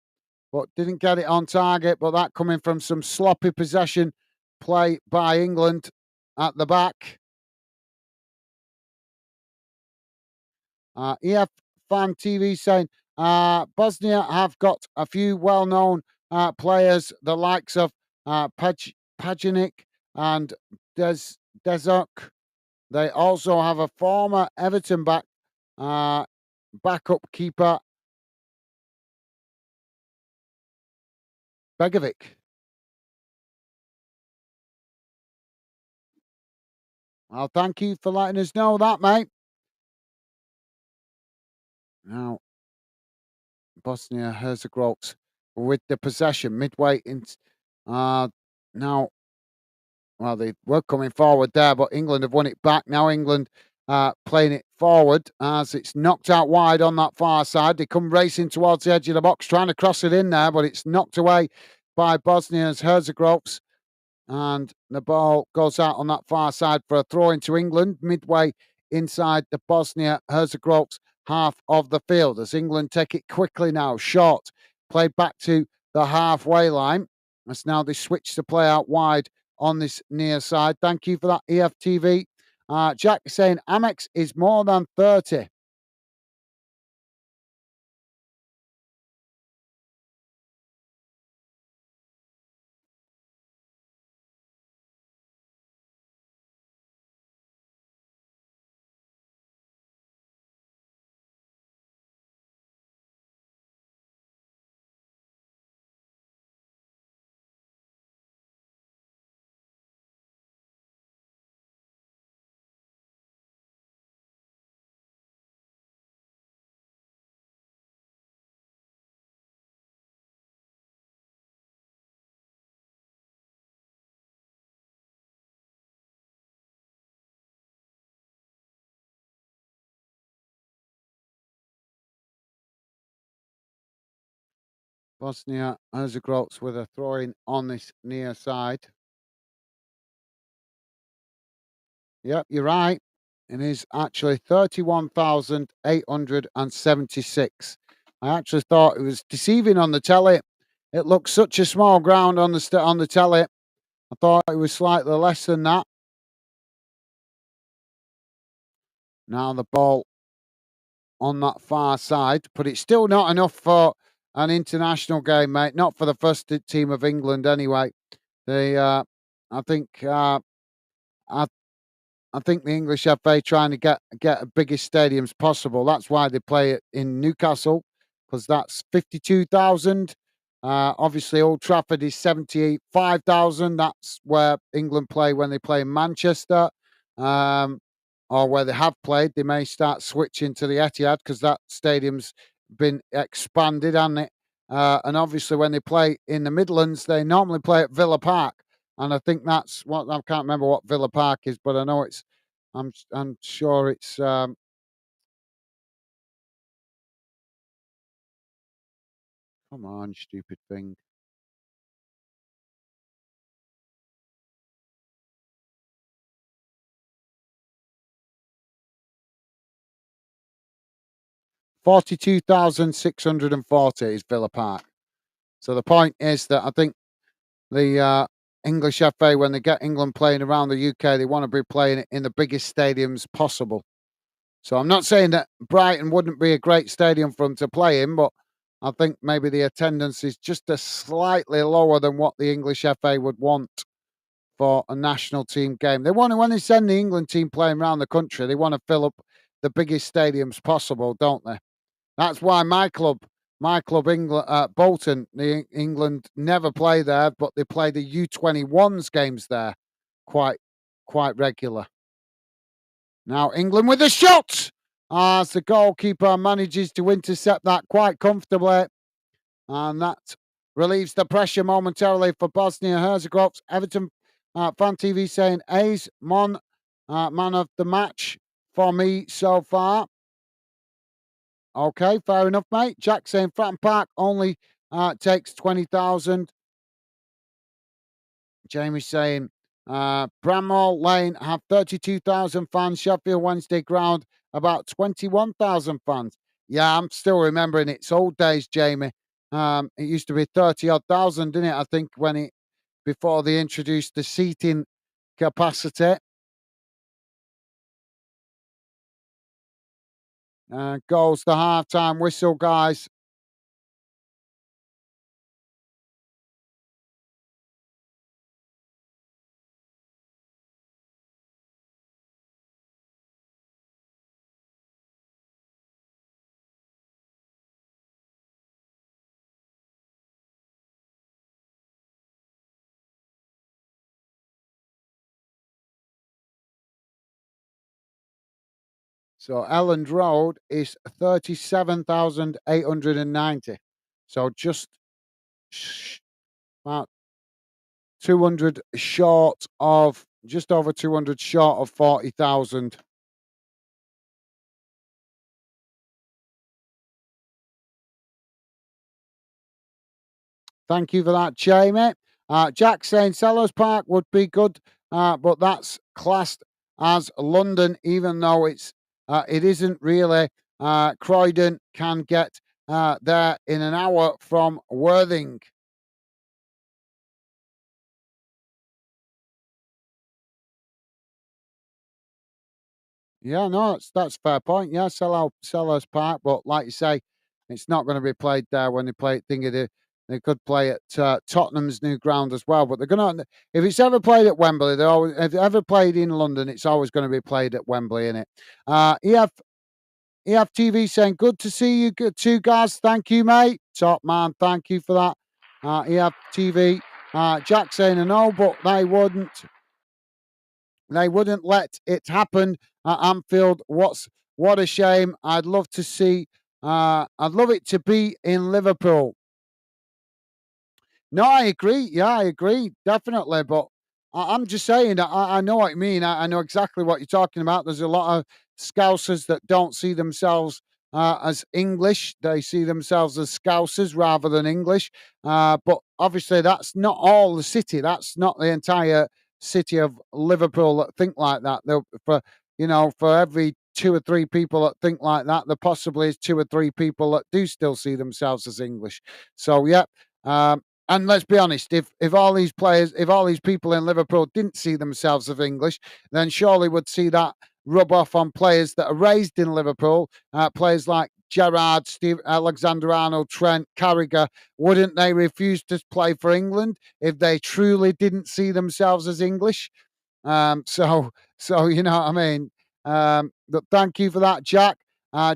but didn't get it on target. But that coming from some sloppy possession play by England at the back. EF Fan TV saying Bosnia have got a few well-known players, the likes of Pajanic and Dezok. They also have a former Everton backup keeper, Begovic. Well, thank you for letting us know that, mate. Now, Bosnia Herzegovina with the possession midway in. Now, well, they were coming forward there, but England have won it back. Now England playing it forward as it's knocked out wide on that far side. They come racing towards the edge of the box, trying to cross it in there, but it's knocked away by Bosnia's Herzegovina. And the ball goes out on that far side for a throw into England, midway inside the Bosnia Herzegovina half of the field. As England take it quickly now, short, played back to the halfway line. As now they switch to play out wide on this near side. Thank you for that, EFTV. Jack saying Amex is more than 30. Bosnia Herzegovina with a throw in on this near side. Yep, you're right. It is actually 31,876. I actually thought it was deceiving on the telly. It looked such a small ground on the telly. I thought it was slightly less than that. Now the ball on that far side, but it's still not enough for an international game, mate. Not for the first team of England, anyway. They, I think, I I think the English FA trying to get the biggest stadiums possible. That's why they play it in Newcastle, because that's 52,000. Obviously, Old Trafford is 75,000. That's where England play when they play in Manchester, um, or where they have played. They may start switching to the Etihad because that stadium's been expanded, hasn't it? And obviously, when they play in the Midlands, they normally play at Villa Park. And I think that's what I can't remember what Villa Park is, but I know I'm sure it's come on, stupid thing. 42,640 is Villa Park. So the point is that I think the English FA, when they get England playing around the UK, they want to be playing it in the biggest stadiums possible. So I'm not saying that Brighton wouldn't be a great stadium for them to play in, but I think maybe the attendance is just a slightly lower than what the English FA would want for a national team game. They want to, when they send the England team playing around the country, they want to fill up the biggest stadiums possible, don't they? That's why my club, England, Bolton, England never play there, but they play the U21s games there quite quite regular. Now England with a shot, as the goalkeeper manages to intercept that quite comfortably, and that relieves the pressure momentarily for Bosnia Herzegovina. Everton Fan TV saying A's man of the match for me so far. Okay, fair enough, mate. Jack saying Fratton Park only takes 20,000. Jamie saying Bramall Lane have 32,000 fans. Sheffield Wednesday ground about 21,000 fans. Yeah, I'm still remembering its old days, Jamie. It used to be 30 odd thousand, didn't it? I think when it before they introduced the seating capacity. Goes the half-time whistle, guys. So Elland Road is 37,890. So just about 200 short of, just over 200 short of 40,000. Thank you for that, Jamie. Jack saying Selhurst Park would be good, but that's classed as London, even though it isn't really. Croydon can get there in an hour from Worthing. Yeah, no, that's a fair point. Yeah, Selhurst Park, but like you say, it's not going to be played there when they play it. Thingy, they could play at Tottenham's new ground as well. But they're going to, if it's ever played at Wembley, they're always, if it's ever played in London, it's always going to be played at Wembley, isn't it? EFTV saying, good to see you two guys. Thank you, mate. Top man, thank you for that. EFTV. Jack saying, I know, but they wouldn't let it happen at Anfield. What a shame. I'd love to see. I'd love it to be in Liverpool. No, I agree. Yeah, I agree. Definitely. But I'm just saying that I know what you mean. I know exactly what you're talking about. There's a lot of Scousers that don't see themselves as English. They see themselves as Scousers rather than English. But obviously, that's not all the city. That's not the entire city of Liverpool that think like that. For every two or three people that think like that, there possibly is two or three people that do still see themselves as English. So, yeah. And let's be honest, if all these players, if all these people in Liverpool didn't see themselves as English, then surely would see that rub off on players that are raised in Liverpool, players like Gerrard, Steve, Alexander Arnold, Trent, Carragher. Wouldn't they refuse to play for England if they truly didn't see themselves as English? So, so you know what I mean. But thank you for that, Jack.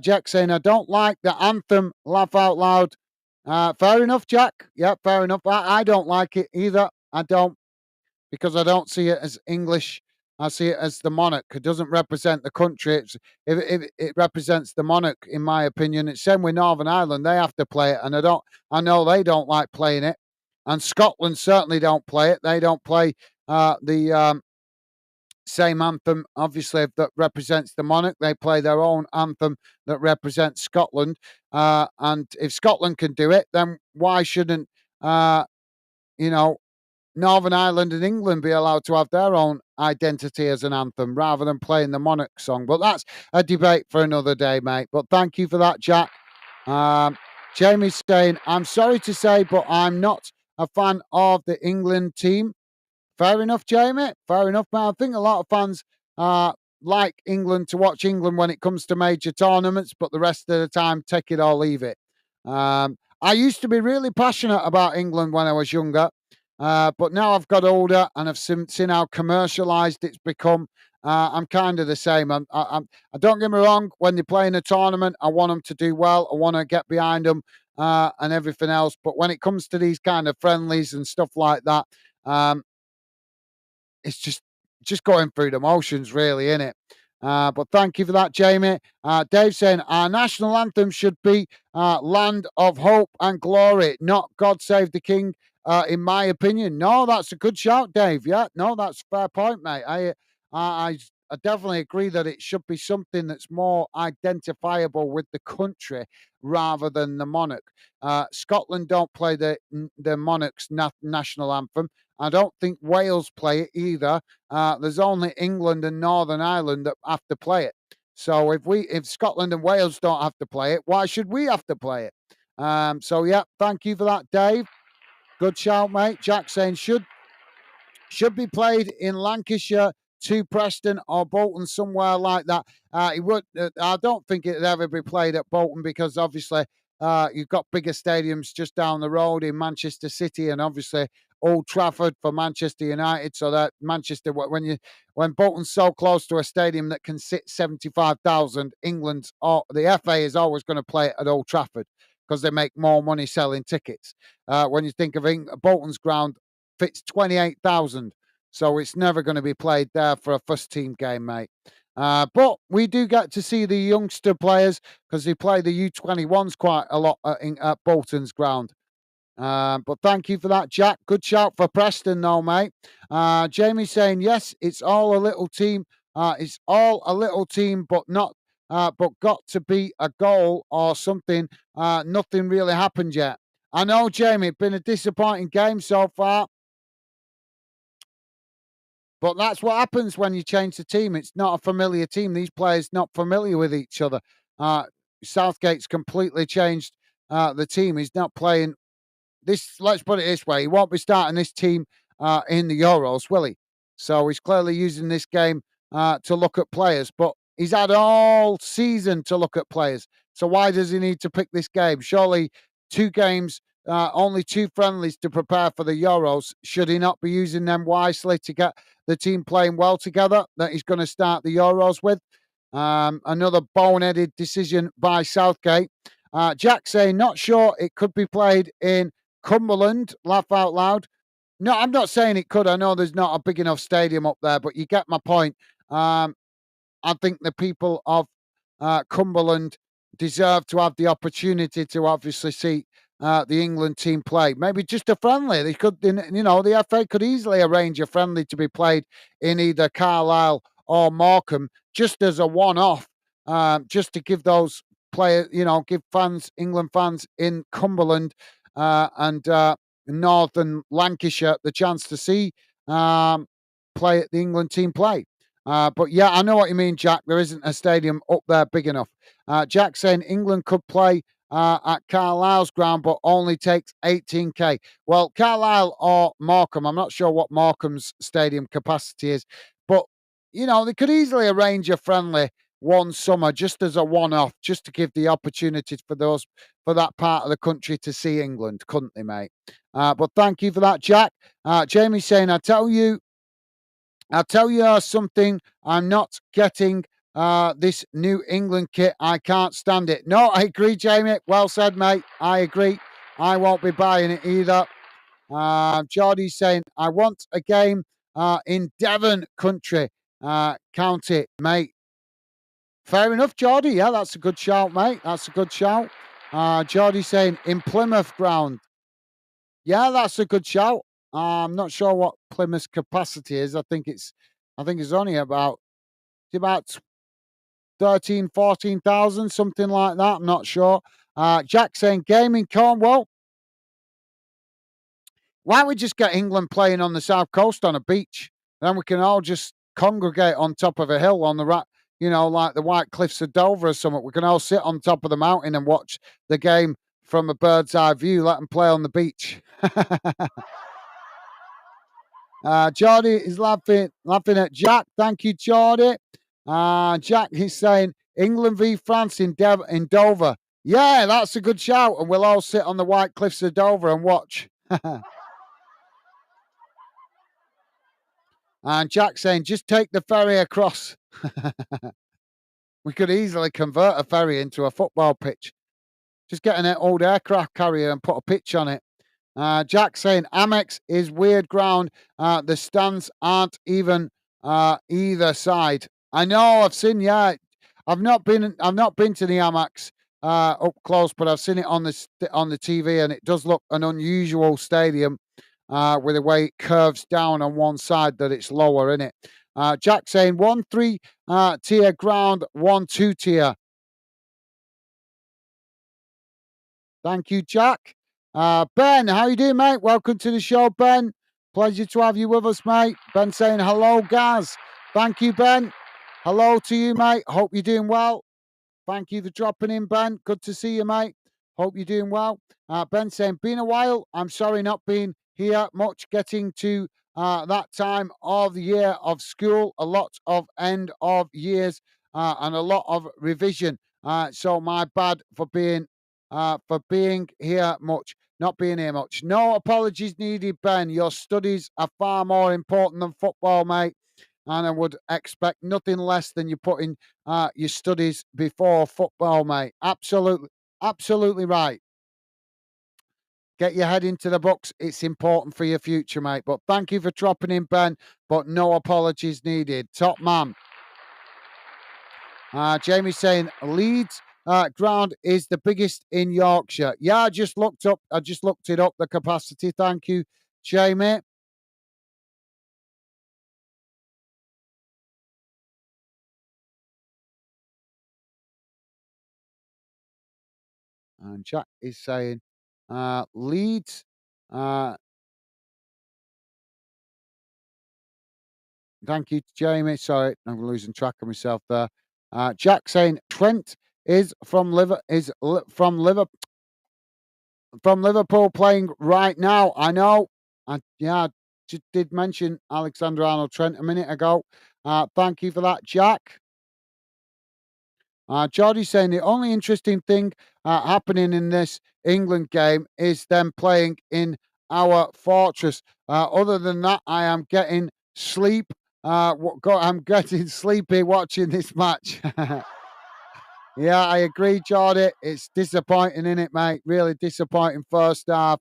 Jack saying I don't like the anthem. Laugh out loud. Fair enough, Jack. Yeah, fair enough. I don't like it either. I don't because I don't see it as English. I see it as the monarch. It doesn't represent the country. If it represents the monarch, in my opinion. It's same with Northern Ireland. They have to play it, and I don't. I know they don't like playing it, and Scotland certainly don't play it. They don't play the same anthem, obviously, that represents the monarch. They play their own anthem that represents Scotland. And if Scotland can do it, then why shouldn't, uh, you know, Northern Ireland and England be allowed to have their own identity as an anthem rather than playing the monarch song? But that's a debate for another day, mate. But thank you for that, Jack. Um, Jamie's saying, I'm sorry to say, but I'm not a fan of the England team. Fair enough, Jamie. Fair enough, man. I think a lot of fans like England to watch England when it comes to major tournaments, but the rest of the time, take it or leave it. I used to be really passionate about England when I was younger, but now I've got older and I've seen how commercialised it's become. I'm kind of the same. I don't get me wrong. When they play in a tournament, I want them to do well. I want to get behind them and everything else. But when it comes to these kind of friendlies and stuff like that, um, it's just going through the motions, really, isn't it? But thank you for that, Jamie. Dave saying our national anthem should be "Land of Hope and Glory," not "God Save the King." In my opinion, no, that's a good shout, Dave. Yeah, no, that's a fair point, mate. I definitely agree that it should be something that's more identifiable with the country rather than the monarch. Scotland don't play the monarch's national anthem. I don't think Wales play it either. There's only England and Northern Ireland that have to play it. So if Scotland and Wales don't have to play it, why should we have to play it? So yeah, thank you for that, Dave. Good shout, mate. Jack saying should be played in Lancashire to Preston or Bolton, somewhere like that. It would. I don't think it'd ever be played at Bolton because obviously you've got bigger stadiums just down the road in Manchester City and obviously Old Trafford for Manchester United. So that Manchester, when Bolton's so close to a stadium that can sit 75,000, England's or the FA is always going to play it at Old Trafford because they make more money selling tickets. When you think of Bolton's ground, fits 28,000. So it's never going to be played there for a first team game, mate. But we do get to see the youngster players because they play the U21s quite a lot at Bolton's ground. But thank you for that, Jack. Good shout for Preston, though, mate. Jamie saying, yes, it's all a little team. It's all a little team, but not. But got to be a goal or something. Nothing really happened yet. I know, Jamie. It's been a disappointing game so far. But that's what happens when you change the team. It's not a familiar team. These players not familiar with each other. Uh, Southgate's completely changed the team. He's not playing this. Let's put it this way: he won't be starting this team in the Euros, will he? So he's clearly using this game to look at players. But he's had all season to look at players. So why does he need to pick this game? Surely two games, only two friendlies to prepare for the Euros. Should he not be using them wisely to get the team playing well together that he's going to start the Euros with? Another boneheaded decision by Southgate. Jack saying, not sure it could be played in Cumberland, laugh out loud. No, I'm not saying it could. I know there's not a big enough stadium up there, but you get my point. Um, I think the people of Cumberland deserve to have the opportunity to obviously see the England team play. Maybe just a friendly. They could, the FA could easily arrange a friendly to be played in either Carlisle or Morecambe, just as a one-off, just to give those players, give fans, England fans in Cumberland and Northern Lancashire the chance to see play the England team play. But yeah, I know what you mean, Jack. There isn't a stadium up there big enough. Jack saying England could play at Carlisle's ground, but only takes 18k. Well, Carlisle or Morecambe, I'm not sure what Morecambe's stadium capacity is, but they could easily arrange a friendly one summer just as a one-off, just to give the opportunity for that part of the country to see England, couldn't they, mate? But thank you for that, Jack. Jamie saying, I'll tell you something. I'm not getting this New England kit. I can't stand it. No, I agree, Jamie. Well said, mate. I agree. I won't be buying it either. Geordie's saying, I want a game in Devon country, county, mate. Fair enough, Geordie. Yeah, that's a good shout, mate. That's a good shout. Geordie saying, in Plymouth ground. Yeah, that's a good shout. I'm not sure what Plymouth's capacity is. I think it's only about 13, 14,000, something like that. I'm not sure. Jack saying game in Cornwall. Why don't we just get England playing on the south coast on a beach? Then we can all just congregate on top of a hill on the right, like the White Cliffs of Dover or something. We can all sit on top of the mountain and watch the game from a bird's eye view. Let them play on the beach. Geordie is laughing at Jack. Thank you, Geordie. Jack is saying England v France in Dover. Yeah, that's a good shout. And we'll all sit on the White Cliffs of Dover and watch. And Jack saying, just take the ferry across. We could easily convert a ferry into a football pitch. Just get an old aircraft carrier and put a pitch on it. Jack saying Amex is weird ground. The stands aren't even either side. I know. I've seen. Yeah, I've not been. I've not been to the Amex up close, but I've seen it on the TV, and it does look an unusual stadium with the way it curves down on one side that it's lower in it. Jack saying 1-3 tier ground, 1-2 tier. Thank you, Jack. Ben, how you doing, mate? Welcome to the show, Ben. Pleasure to have you with us, mate. Ben saying hello, Gaz. Thank you, Ben. Hello to you, mate. Hope you're doing well. Thank you for dropping in, Ben. Good to see you, mate. Hope you're doing well. Ben saying, been a while. I'm sorry not being here much, getting to that time of the year of school, a lot of end of years and a lot of revision. So my bad for being here much, not being here much. No apologies needed, Ben. Your studies are far more important than football, mate. And I would expect nothing less than you putting your studies before football, mate. Absolutely, absolutely right. Get your head into the books. It's important for your future, mate. But thank you for dropping in, Ben. But no apologies needed. Top man. Jamie saying Leeds ground is the biggest in Yorkshire. Yeah, I just looked it up. The capacity. Thank you, Jamie. And Jack is saying Leeds. Thank you, Jamie. Sorry, I'm losing track of myself there. Jack saying Trent is from Liverpool playing right now. I know. I just did mention Alexander Arnold Trent a minute ago. Thank you for that, Jack. Geordie's saying the only interesting thing happening in this England game is them playing in our fortress. Other than that, I am getting sleep. I'm getting sleepy watching this match. Yeah, I agree, Geordie. It's disappointing, isn't it, mate? Really disappointing first half.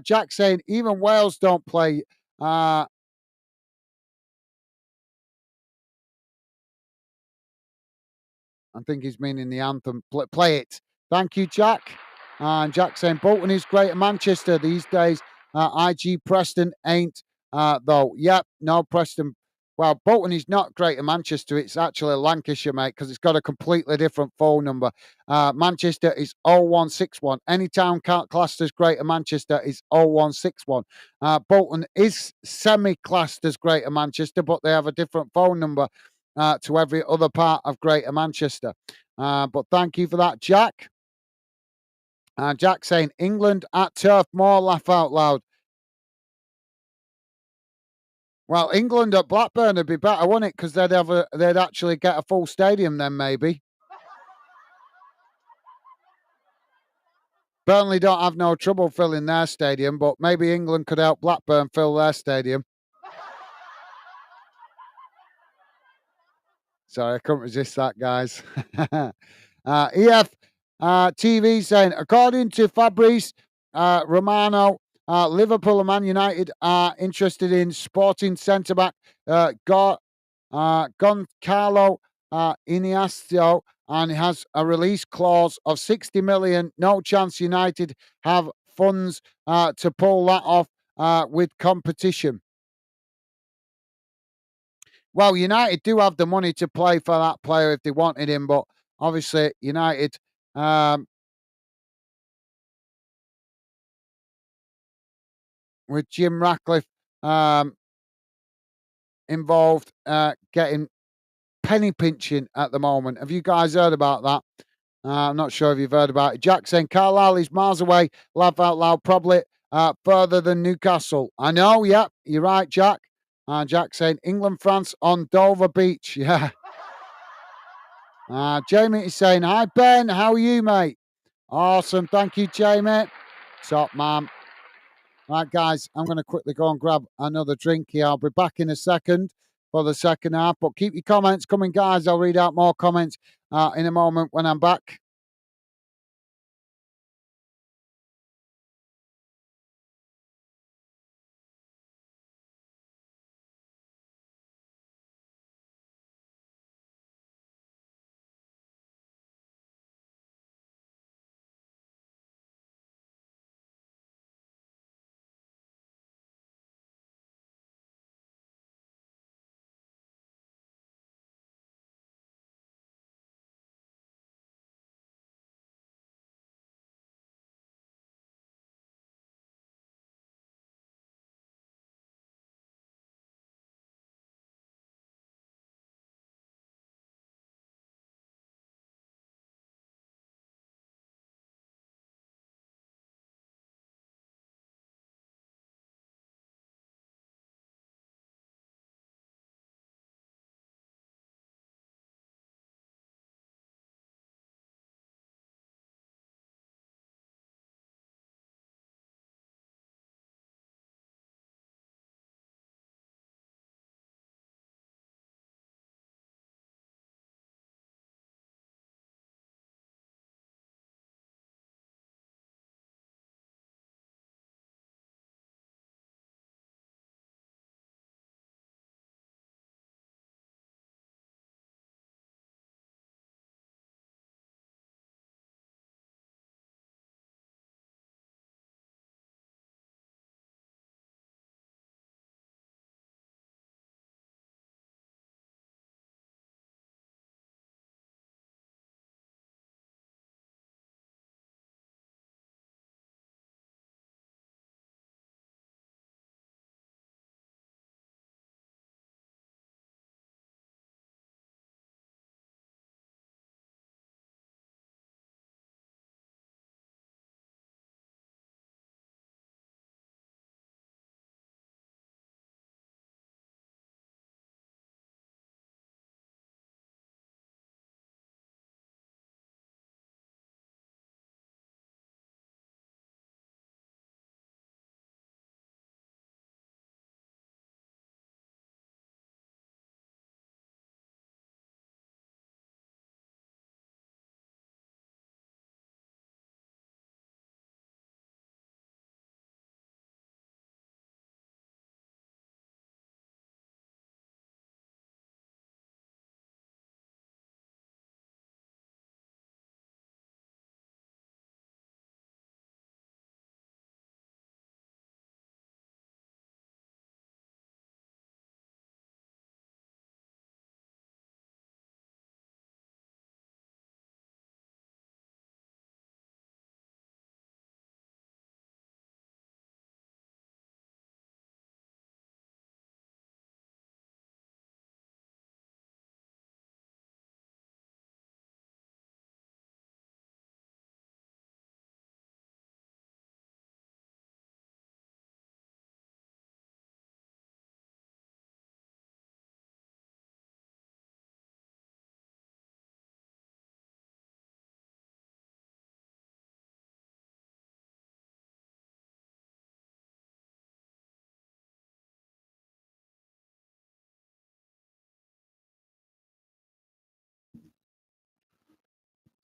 Jack saying even Wales don't play. Uh, I think he's meaning the anthem. Play it. Thank you, Jack. And Jack saying Bolton is great at Manchester these days. IG Preston ain't, though. Yep, no, Preston. Well, Bolton is not great at Manchester. It's actually Lancashire, mate, because it's got a completely different phone number. Manchester is 0161. Any town classed as great at Manchester is 0161. Bolton is semi classed as great at Manchester, but they have a different phone number to every other part of Greater Manchester. But thank you for that, Jack. Jack saying England at Turf Moor, laugh out loud. Well, England at Blackburn would be better, wouldn't it? Because they'd actually get a full stadium then, maybe. Burnley don't have no trouble filling their stadium, but maybe England could help Blackburn fill their stadium. Sorry, I couldn't resist that, guys. EF TV saying, according to Fabrice Romano, Liverpool and Man United are interested in sporting centre back Goncalo Iniesta and has a release clause of 60 million. No chance United have funds to pull that off with competition. Well, United do have the money to play for that player if they wanted him, but obviously United with Jim Ratcliffe involved, getting penny pinching at the moment. Have you guys heard about that? I'm not sure if you've heard about it. Jack saying Carlisle is miles away. Laugh out loud. Probably further than Newcastle. I know. Yeah, you're right, Jack. Jack saying England, France on Dover Beach. Yeah. Jamie is saying hi, Ben. How are you, mate? Awesome. Thank you, Jamie. Top man. Right, guys, I'm going to quickly go and grab another drink here. I'll be back in a second for the second half, but keep your comments coming, guys. I'll read out more comments in a moment when I'm back.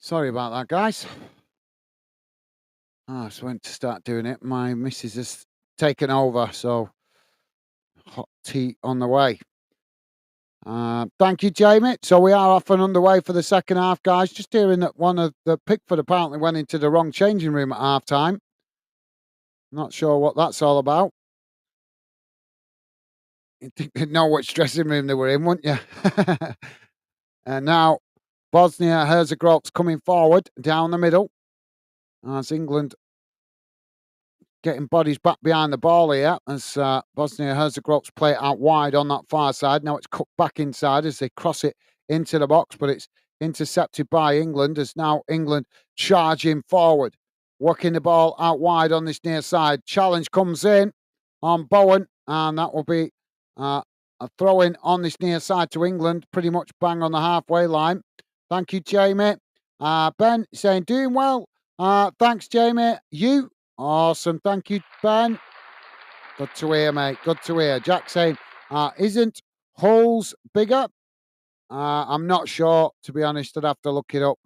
Sorry about that, guys. I just went to start doing it. My missus has taken over, so hot tea on the way. Thank you, Jamie. So we are off and underway for the second half, guys. Just hearing that one of the Pickford apparently went into the wrong changing room at half time. Not sure what that's all about. You'd think they'd know which dressing room they were in, wouldn't you? And now Bosnia Herzegovina's coming forward down the middle as England getting bodies back behind the ball here as Bosnia Herzegovina play it out wide on that far side. Now it's cut back inside as they cross it into the box, but it's intercepted by England as now England charging forward, working the ball out wide on this near side. Challenge comes in on Bowen, and that will be a throw in on this near side to England, pretty much bang on the halfway line. Thank you, Jamie. Ben saying, doing well. Thanks, Jamie. You awesome. Thank you, Ben. Good to hear, mate. Good to hear. Jack saying, isn't Hull's bigger? I'm not sure, to be honest. I'd have to look it up.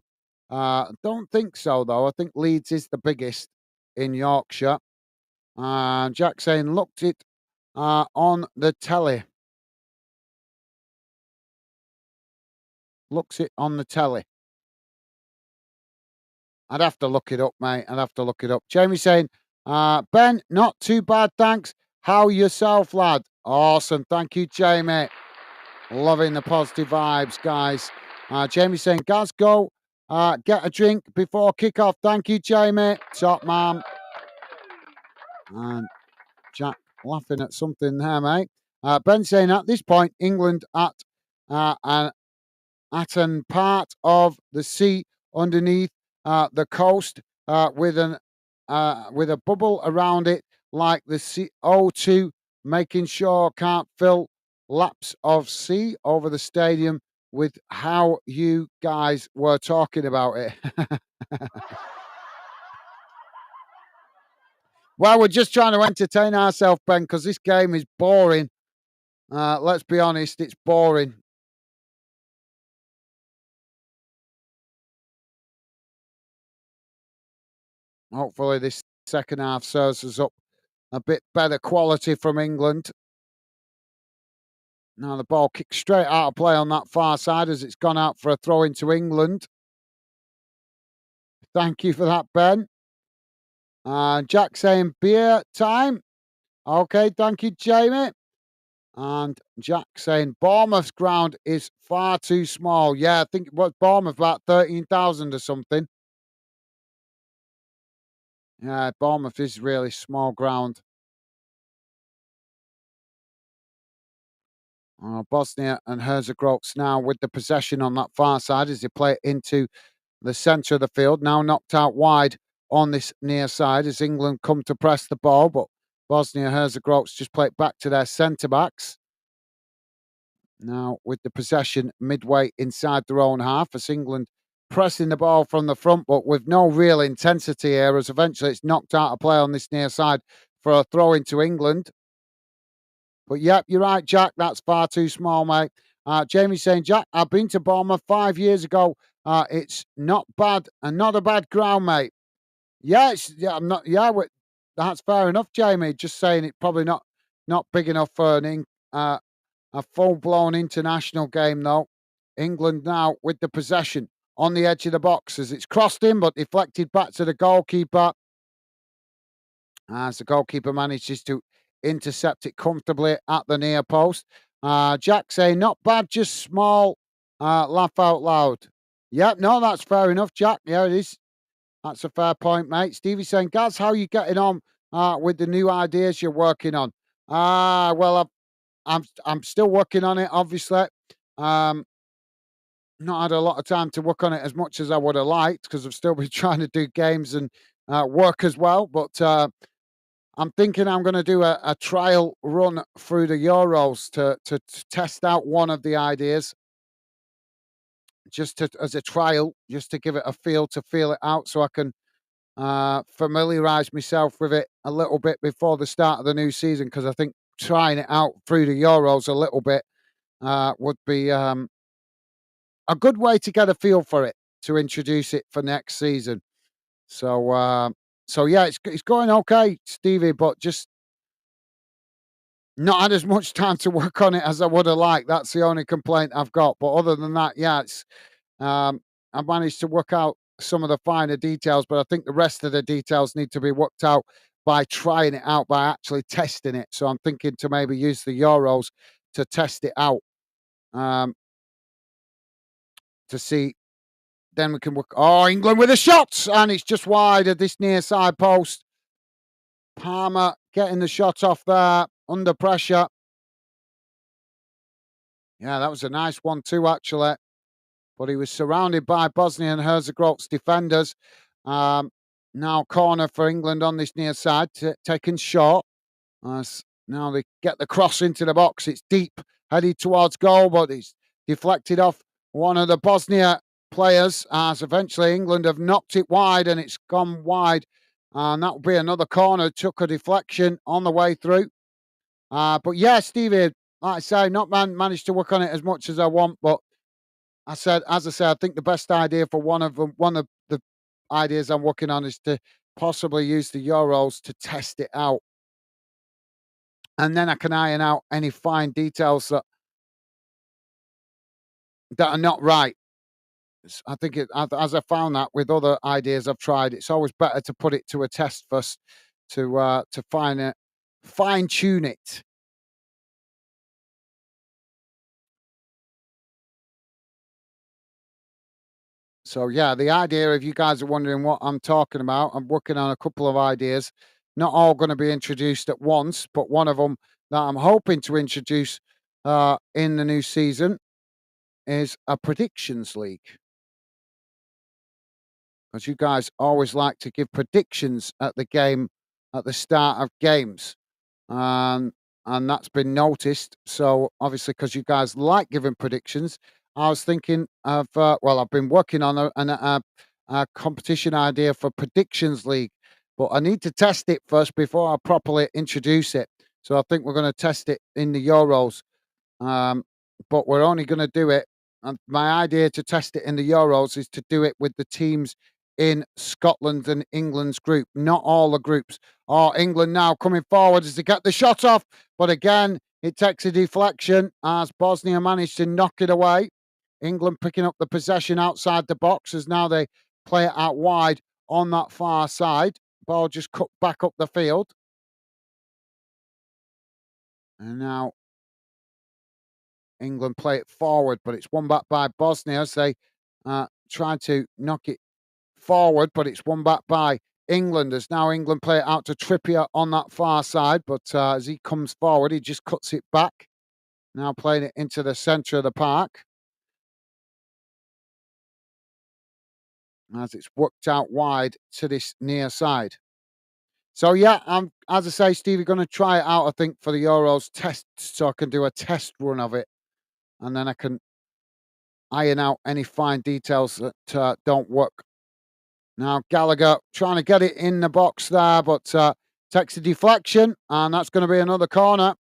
Don't think so, though. I think Leeds is the biggest in Yorkshire. Jack saying, looked it on the telly. Looks it on the telly. I'd have to look it up, mate. I'd have to look it up. Jamie saying, Ben, not too bad, thanks. How yourself, lad? Awesome. Thank you, Jamie. Loving the positive vibes, guys. Jamie saying, Gaz, go get a drink before kickoff. Thank you, Jamie. Top man. And Jack laughing at something there, mate. Ben saying, at this point, England at an part of the sea underneath the coast with a bubble around it like the CO2, making sure can't fill laps of sea over the stadium with how you guys were talking about it. Well, we're just trying to entertain ourselves, Ben, because this game is boring. Let's be honest, it's boring. Hopefully, this second half serves us up a bit better quality from England. Now the ball kicked straight out of play on that far side as it's gone out for a throw into England. Thank you for that, Ben. Jack saying beer time. Okay, thank you, Jamie. And Jack saying Bournemouth's ground is far too small. Yeah, I think it was Bournemouth about 13,000 or something. Yeah, Bournemouth is really small ground. Bosnia and Herzegovina now with the possession on that far side as they play it into the centre of the field. Now knocked out wide on this near side as England come to press the ball, but Bosnia Herzegovina just play it back to their centre backs. Now with the possession midway inside their own half as England pressing the ball from the front, but with no real intensity here as eventually it's knocked out of play on this near side for a throw into England. But yep, you're right, Jack. That's far too small, mate. Jamie saying, Jack, I've been to Bournemouth 5 years ago. It's not bad and not a bad ground, mate. Yeah, I'm not. Yeah, that's fair enough, Jamie. Just saying, it's probably not big enough for a full blown international game, though. England now with the possession on the edge of the box as it's crossed in, but deflected back to the goalkeeper. As the goalkeeper manages to intercept it comfortably at the near post. Jack saying, not bad, just small. Laugh out loud. Yep, no, that's fair enough, Jack. Yeah, it is. That's a fair point, mate. Stevie saying, Gaz, how are you getting on with the new ideas you're working on? Well, I'm still working on it, obviously. Not had a lot of time to work on it as much as I would have liked because I've still been trying to do games and work as well. But I'm thinking I'm going to do a trial run through the Euros to test out one of the ideas, just as a trial, just to give it a feel, to feel it out, so I can familiarise myself with it a little bit before the start of the new season. Because I think trying it out through the Euros a little bit would be a good way to get a feel for it. to introduce it for next season. So, so yeah, it's going okay, Stevie, but just not had as much time to work on it as I would have liked. That's the only complaint I've got. But other than that, yeah, it's um, I managed to work out some of the finer details, but I think the rest of the details need to be worked out by trying it out, by actually testing it. So I'm thinking to maybe use the Euros to test it out, um, to see. Then we can work. Oh, England with a shot, and it's just wide of this near side post. Palmer getting the shot off there under pressure. Yeah, that was a nice one too, actually. But he was surrounded by Bosnia and Herzegovina's defenders. Um, Now corner for England on this near side, taken short. Now they get the cross into the box. It's deep, headed towards goal, but it's deflected off one of the Bosnia players. As eventually England have knocked it wide, and it's gone wide. And that will be another corner. Took a deflection on the way through. But yeah, Stevie, like I say, not managed to work on it as much as I want, but as I said, I think the best idea for one of the ideas I'm working on is to possibly use the Euros to test it out, and then I can iron out any fine details that are not right. I think as I found that with other ideas I've tried, it's always better to put it to a test first to fine tune it. So yeah, the idea, if you guys are wondering what I'm talking about, I'm working on a couple of ideas. Not all going to be introduced at once, but one of them that I'm hoping to introduce in the new season is a predictions league. Because you guys always like to give predictions at the game at the start of games. Um, and that's been noticed. So obviously, because you guys like giving predictions, I was thinking of well, I've been working on a competition idea for predictions league, but I need to test it first before I properly introduce it. So I think we're going to test it in the Euros, um, but we're only going to do it. And my idea to test it in the Euros is to do it with the teams in Scotland and England's group, not all the groups. Oh, England now coming forward as they get the shot off, but again, it takes a deflection as Bosnia managed to knock it away. England picking up the possession outside the box as now they play it out wide on that far side. Ball just cut back up the field. And now England play it forward, but it's won back by Bosnia as they try to knock it forward, but it's won back by England. As now England play it out to Trippier on that far side, but as he comes forward, he just cuts it back. Now playing it into the centre of the park. As it's worked out wide to this near side. So yeah, I'm as I say, Stevie, going to try it out. I think for the Euros test, so I can do a test run of it, and then I can iron out any fine details that don't work. Now Gallagher trying to get it in the box there, but takes a deflection, and that's going to be another corner.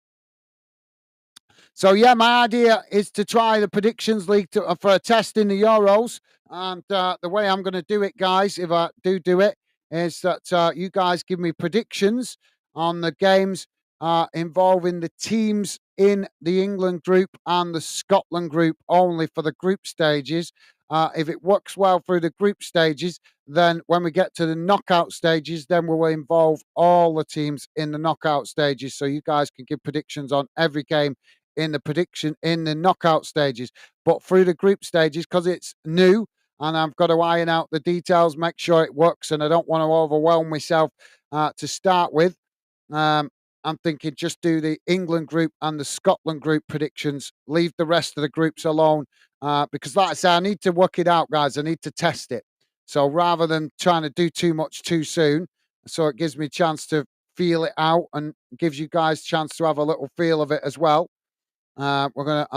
So yeah, my idea is to try the predictions league for a test in the Euros, and the way I'm going to do it, guys, if I do it, is that you guys give me predictions on the games involving the teams in the England group and the Scotland group only for the group stages. If it works well through the group stages, then when we get to the knockout stages, then we will involve all the teams in the knockout stages. So you guys can give predictions on every game in the knockout stages, but through the group stages, because it's new and I've got to iron out the details, make sure it works, and I don't want to overwhelm myself to start with. um, I'm thinking just do the England group and the Scotland group predictions, leave the rest of the groups alone, because like I say, I need to work it out, guys. I need to test it. So rather than trying to do too much too soon, so it gives me a chance to feel it out and gives you guys a chance to have a little feel of it as well. I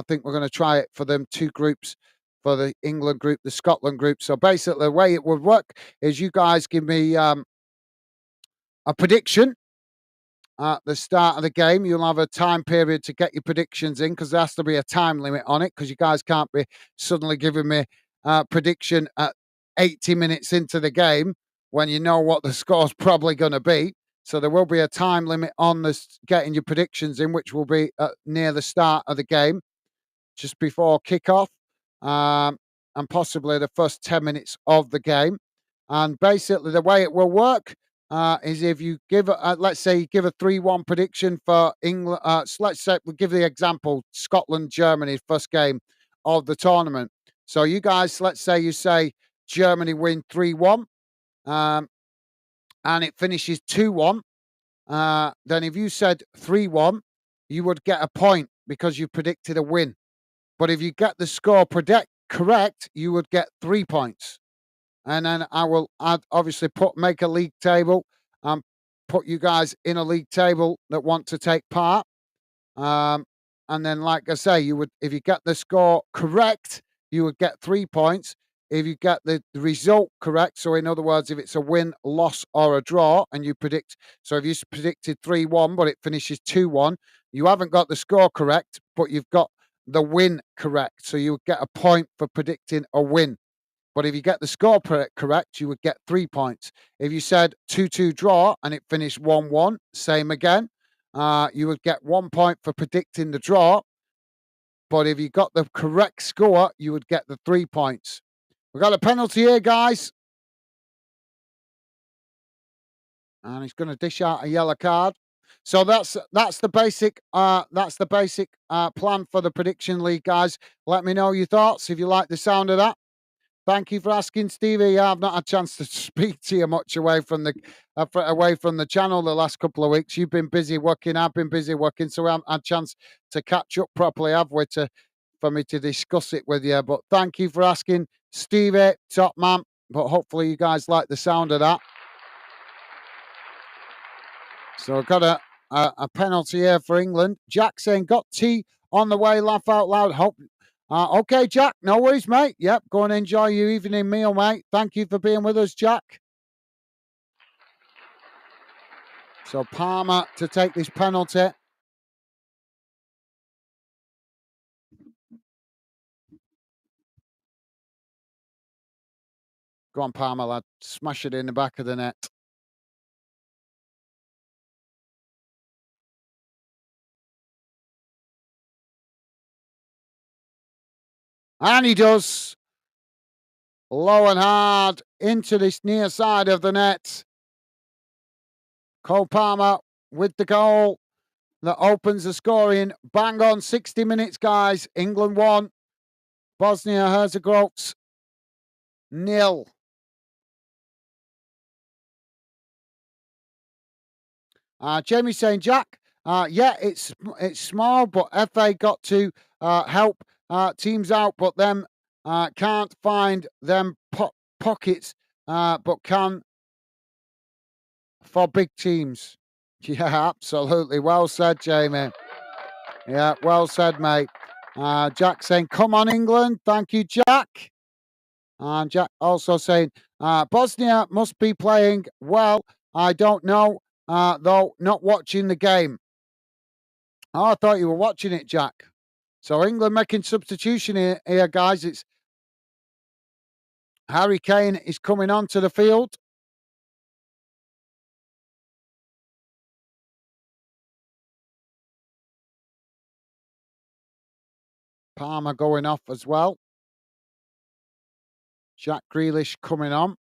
think we're gonna try it for them two groups, for the England group, the Scotland group. So basically, the way it would work is you guys give me a prediction at the start of the game. You'll have a time period to get your predictions in because there has to be a time limit on it because you guys can't be suddenly giving me a prediction at 80 minutes into the game when you know what the score's probably going to be. So there will be a time limit on this getting your predictions in, which will be near the start of the game, just before kickoff, um, and possibly the first 10 minutes of the game. And basically, the way it will work is if you give, let's say, you give a 3-1 prediction for England. Let's say we'll give the example Scotland Germany first game of the tournament. So you guys, let's say you say Germany win 3-1, um, and it finishes 2-1. Then if you said 3-1, you would get a point because you predicted a win. But if you get the score correct, you would get 3 points. And then I will obviously make a league table and put you guys in a league table that want to take part. Um, and then, like I say, you would, if you get the score correct, you would get 3 points. If you get the result correct, so in other words, if it's a win, loss, or a draw, and you predict, so if you predicted 3-1, but it finishes 2-1, you haven't got the score correct, but you've got the win correct. So you would get a point for predicting a win. But if you get the score correct, you would get 3 points. If you said 2-2 draw and it finished 1-1, same again. You would get 1 point for predicting the draw. But if you got the correct score, you would get the 3 points. We've got a penalty here, guys. And he's going to dish out a yellow card. So that's the basic plan for the prediction league, guys. Let me know your thoughts if you like the sound of that. Thank you for asking, Stevie. Yeah, I've not had a chance to speak to you much away from the channel the last couple of weeks. You've been busy working. I've been busy working, so I haven't had a chance to catch up properly, have we, for me to discuss it with you. But thank you for asking, Stevie, top man. But hopefully you guys like the sound of that. So I've got a penalty here for England. Jack saying, got tea on the way, laugh out loud. Hope. Okay, Jack, no worries, mate. Yep, go and enjoy your evening meal, mate. Thank you for being with us, Jack. So Palmer to take this penalty. Go on, Palmer, lad. Smash it in the back of the net. And he does. Low and hard into this near side of the net. Cole Palmer with the goal that opens the scoring. Bang on 60 minutes, guys. England 1. Bosnia Herzegovina 0. Jamie saying, Jack, yeah, it's small, but FA got to help teams out, but them can't find them pockets, but can for big teams. Yeah, absolutely. Well said, Jamie. Yeah, well said, mate. Jack saying, come on, England. Thank you, Jack. And Jack also saying, Bosnia must be playing well. I don't know, though, not watching the game. Oh, I thought you were watching it, Jack. So England making substitution here, guys. It's Harry Kane is coming onto the field. Palmer going off as well. Jack Grealish coming on.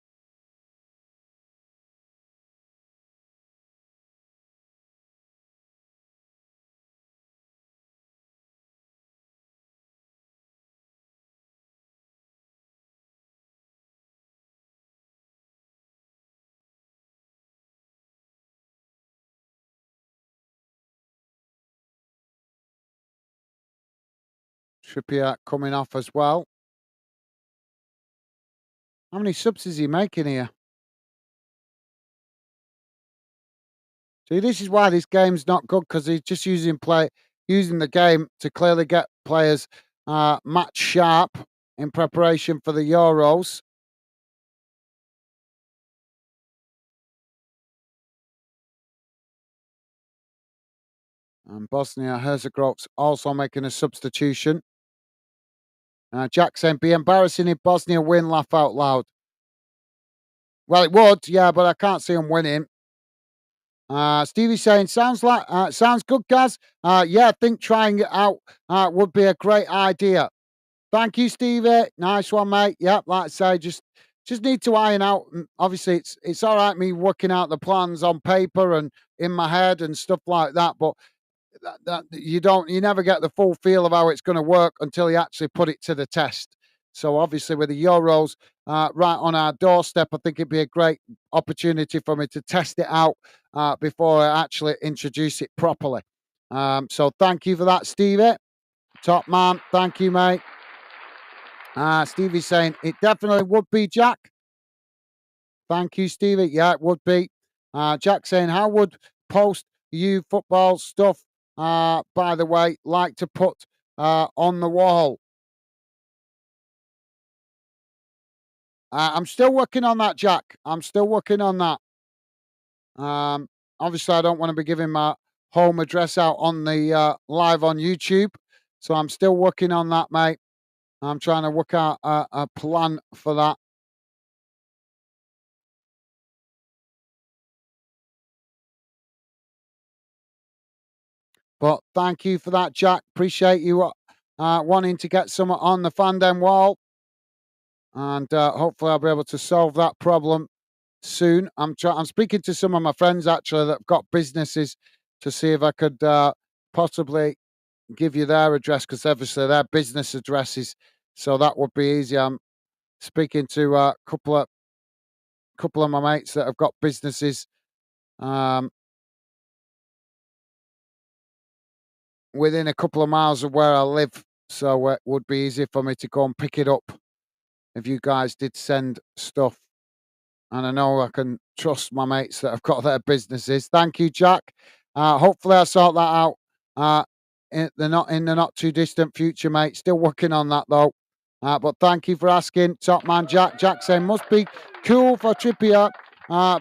Trippier coming off as well. How many subs is he making here? See, this is why this game's not good, because he's just using the game to clearly get players match sharp in preparation for the Euros. And Bosnia Herzegovina also making a substitution. Jack saying, be embarrassing if Bosnia win, laugh out loud. Well, it would, yeah, but I can't see them winning. Stevie's saying, sounds good, Gaz. Yeah, I think trying it out would be a great idea. Thank you, Stevie. Nice one, mate. Yep, like I say, just need to iron out. Obviously, it's all right me working out the plans on paper and in my head and stuff like that, but you never get the full feel of how it's going to work until you actually put it to the test. So obviously, with the Euros right on our doorstep, I think it'd be a great opportunity for me to test it out before I actually introduce it properly. So thank you for that, Stevie. Top man. Thank you, mate. Stevie's saying it definitely would be, Jack. Thank you, Stevie. Yeah, it would be. Jack saying, how would post you football stuff, by the way, like to put on the wall? I'm still working on that, Jack. I'm still working on that. Um, Obviously, I don't want to be giving my home address out on the live on YouTube. So I'm still working on that, mate. I'm trying to work out a plan for that. But thank you for that, Jack. Appreciate you wanting to get some on the Fandom wall. And hopefully I'll be able to solve that problem soon. I'm speaking to some of my friends actually that have got businesses to see if I could possibly give you their address because obviously their business addresses, so that would be easy. I'm speaking to a couple of my mates that have got businesses um, within a couple of miles of where I live, so it would be easy for me to go and pick it up if you guys did send stuff. And I know I can trust my mates that have got their businesses. Thank you, Jack. Hopefully, I sort that out in the not too distant future, mate. Still working on that though. But thank you for asking, top man Jack. Jack saying must be cool for Trippier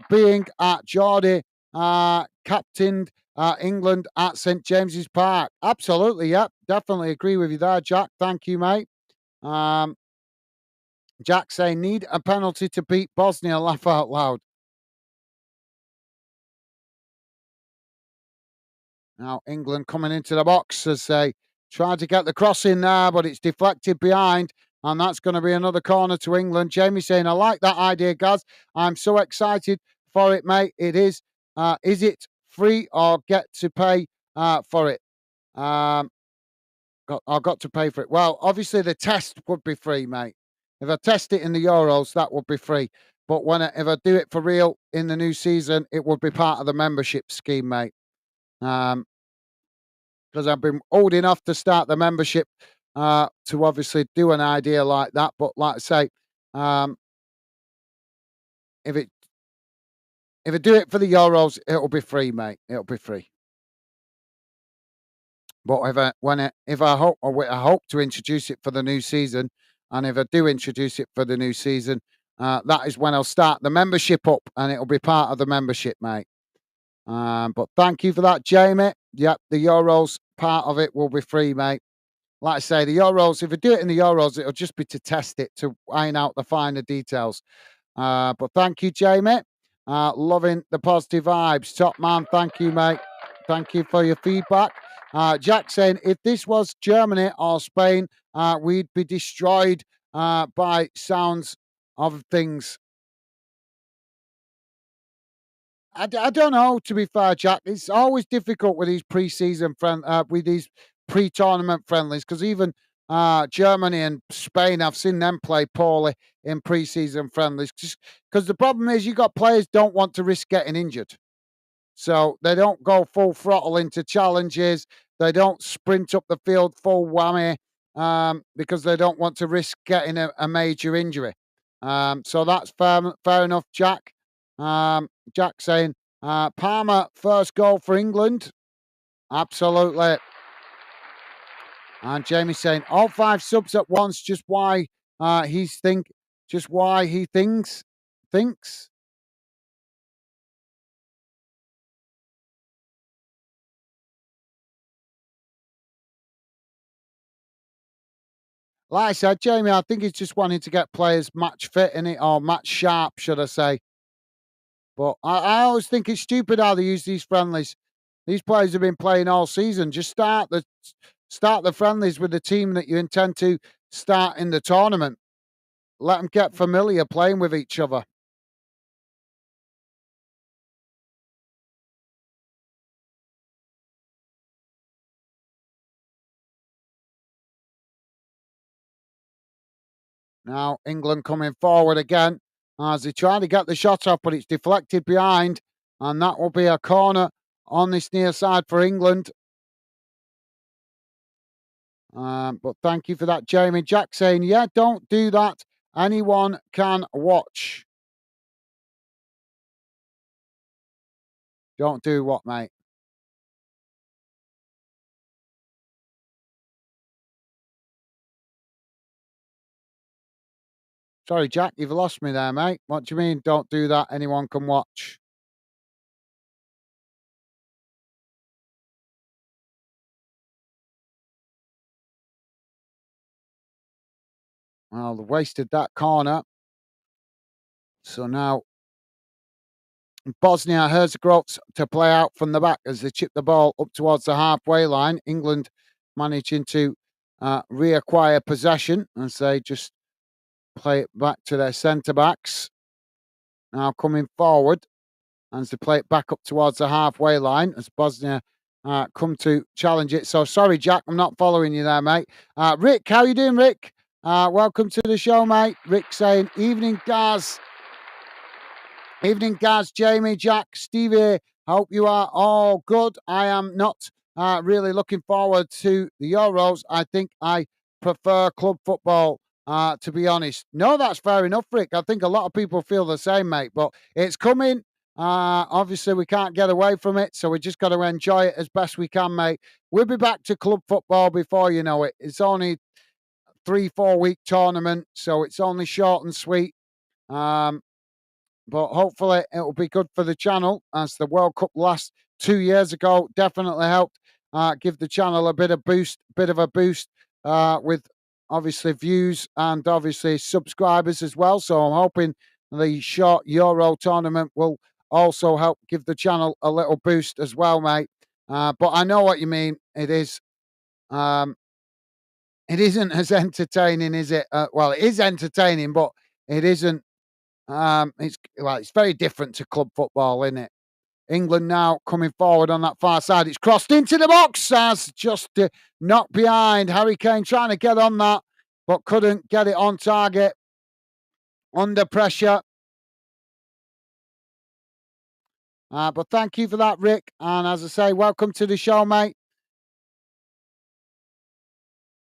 being at Geordie, captained England at St James's Park. Absolutely, yep, definitely agree with you there, Jack. Thank you, mate. Um, Jack saying need a penalty to beat Bosnia. Laugh out loud. Now England coming into the box as they try to get the cross in there, but it's deflected behind. And that's going to be another corner to England. Jamie saying, I like that idea, Gaz. I'm so excited for it, mate. It is. Is it free or get to pay for it? Um, I've got to pay for it. Well, obviously the test would be free, mate. If I test it in the Euros, that would be free. But if I do it for real in the new season, it would be part of the membership scheme, mate. Um, because I've been old enough to start the membership to obviously do an idea like that. But like I say, um, if it if I do it for the Euros, it'll be free, mate. It'll be free. But if I hope I hope to introduce it for the new season, and if I do introduce it for the new season, that is when I'll start the membership up, and it'll be part of the membership, mate. But thank you for that, Jamie. Yep, the Euros part of it will be free, mate. Like I say, the Euros, if I do it in the Euros, it'll just be to test it, to iron out the finer details. But thank you, Jamie. Loving the positive vibes. Top man, thank you, mate. Thank you for your feedback. Jack saying, if this was Germany or Spain, we'd be destroyed by sounds of things. I don't know. To be fair, Jack, it's always difficult with these with these pre-tournament friendlies because even Germany and Spain, I've seen them play poorly in pre-season friendlies. Because the problem is, you got players don't want to risk getting injured, so they don't go full throttle into challenges. They don't sprint up the field full whammy because they don't want to risk getting a major injury. So that's fair enough, Jack. Jack saying, Palmer, first goal for England. Absolutely. And Jamie saying, all five subs at once, just why he thinks. Like I said, Jamie, I think he's just wanting to get players match fit in it, or match sharp, should I say. But I always think it's stupid how they use these friendlies. These players have been playing all season. Just start the friendlies with the team that you intend to start in the tournament. Let them get familiar playing with each other. Now England coming forward again as they try to get the shot off, but it's deflected behind, and that will be a corner on this near side for England. But thank you for that, Jamie. Jack saying, yeah, don't do that. Anyone can watch. Don't do what, mate? Sorry, Jack, you've lost me there, mate. What do you mean, don't do that? Anyone can watch. Well, they wasted that corner. So now Bosnia Herzegovina to play out from the back as they chip the ball up towards the halfway line. England managing to reacquire possession as they just play it back to their centre backs. Now coming forward as they play it back up towards the halfway line as Bosnia come to challenge it. So sorry, Jack, I'm not following you there, mate. Rick, how you doing, Rick? Welcome to the show, mate. Rick saying, evening, Gaz. Evening, Gaz, Jamie, Jack, Stevie. Hope you are all good. I am not really looking forward to the Euros. I think I prefer club football, to be honest. No, that's fair enough, Rick. I think a lot of people feel the same, mate, but it's coming. Obviously, we can't get away from it, so we just got to enjoy it as best we can, mate. We'll be back to club football before you know it. It's only 3-4 week tournament, so it's only short and sweet. But hopefully it will be good for the channel as the World Cup last 2 years ago definitely helped give the channel a bit of a boost with obviously views and obviously subscribers as well. So I'm hoping the short Euro tournament will also help give the channel a little boost as well, mate. But I know what you mean. Um, it isn't as entertaining, is it? Well, it is entertaining, but it isn't it's very different to club football, isn't it? England now coming forward on that far side. It's crossed into the box as just knocked behind. Harry Kane trying to get on that, but couldn't get it on target. Under pressure. But thank you for that, Rick. And as I say, welcome to the show, mate.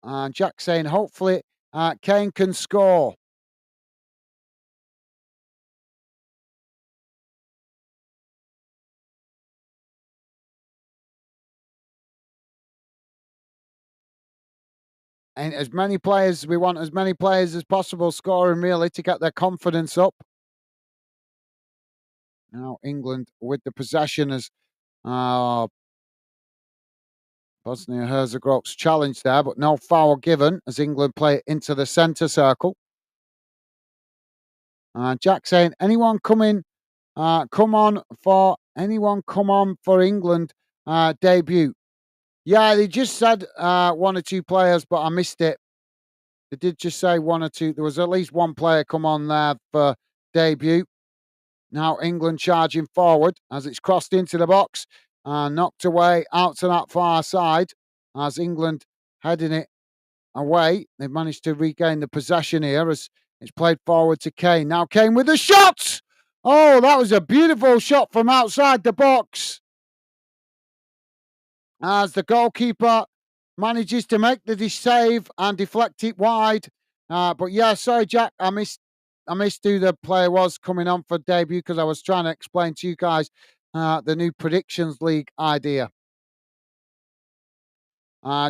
And Jack saying, hopefully, Kane can score. And we want as many players as possible scoring really to get their confidence up. Now England with the possession as Bosnia Herzegovina's challenge there, but no foul given as England play it into the centre circle. Jack saying, anyone come on for England debut? Yeah, they just said one or two players, but I missed it. They did just say one or two. There was at least one player come on there for debut. Now England charging forward as it's crossed into the box and knocked away out to that far side as England heading it away. They've managed to regain the possession here as it's played forward to Kane. Now Kane with the shot! Oh, that was a beautiful shot from outside the box as the goalkeeper manages to make the save and deflect it wide. But yeah, sorry, Jack, I missed who the player was coming on for debut because I was trying to explain to you guys the new predictions league idea.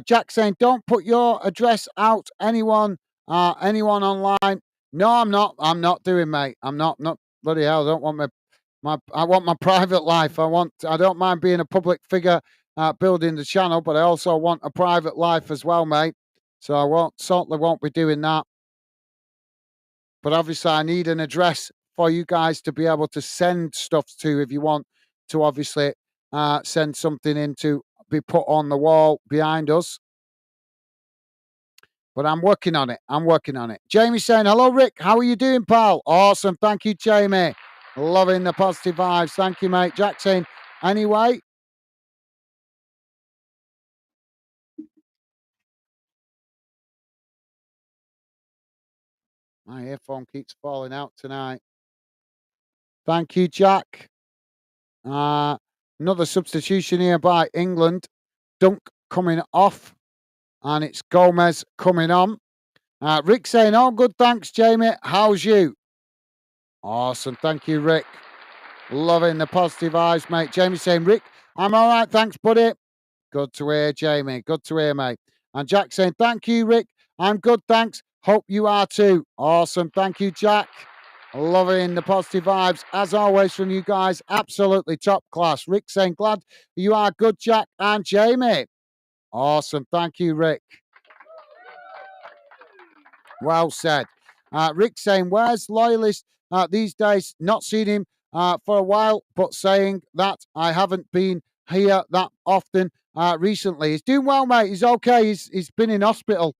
Jack saying, "Don't put your address out. Anyone online? No, I'm not. I'm not doing, mate. I'm not. Not bloody hell. I don't want I want my private life. I don't mind being a public figure, building the channel, but I also want a private life as well, mate. So I certainly won't be doing that. But obviously, I need an address for you guys to be able to send stuff to if you want to obviously send something in to be put on the wall behind us. But I'm working on it. I'm working on it. Jamie saying, hello, Rick. How are you doing, pal? Awesome. Thank you, Jamie. Loving the positive vibes. Thank you, mate. Jack saying, anyway. My earphone keeps falling out tonight. Thank you, Jack. Another substitution here by England. Dunk coming off. And it's Gomez coming on. Rick saying, oh, good. Thanks, Jamie. How's you? Awesome. Thank you, Rick. Loving the positive eyes, mate. Jamie saying, Rick, I'm all right. Thanks, buddy. Good to hear, Jamie. Good to hear, mate. And Jack saying, thank you, Rick. I'm good. Thanks. Hope you are too. Awesome. Thank you, Jack. Loving the positive vibes, as always, from you guys. Absolutely top class. Rick saying, glad you are good, Jack and Jamie. Awesome. Thank you, Rick. Well said. Rick saying, where's Loyalist these days? Not seen him for a while, but saying that I haven't been here that often recently. He's doing well, mate. He's okay. He's been in hospital.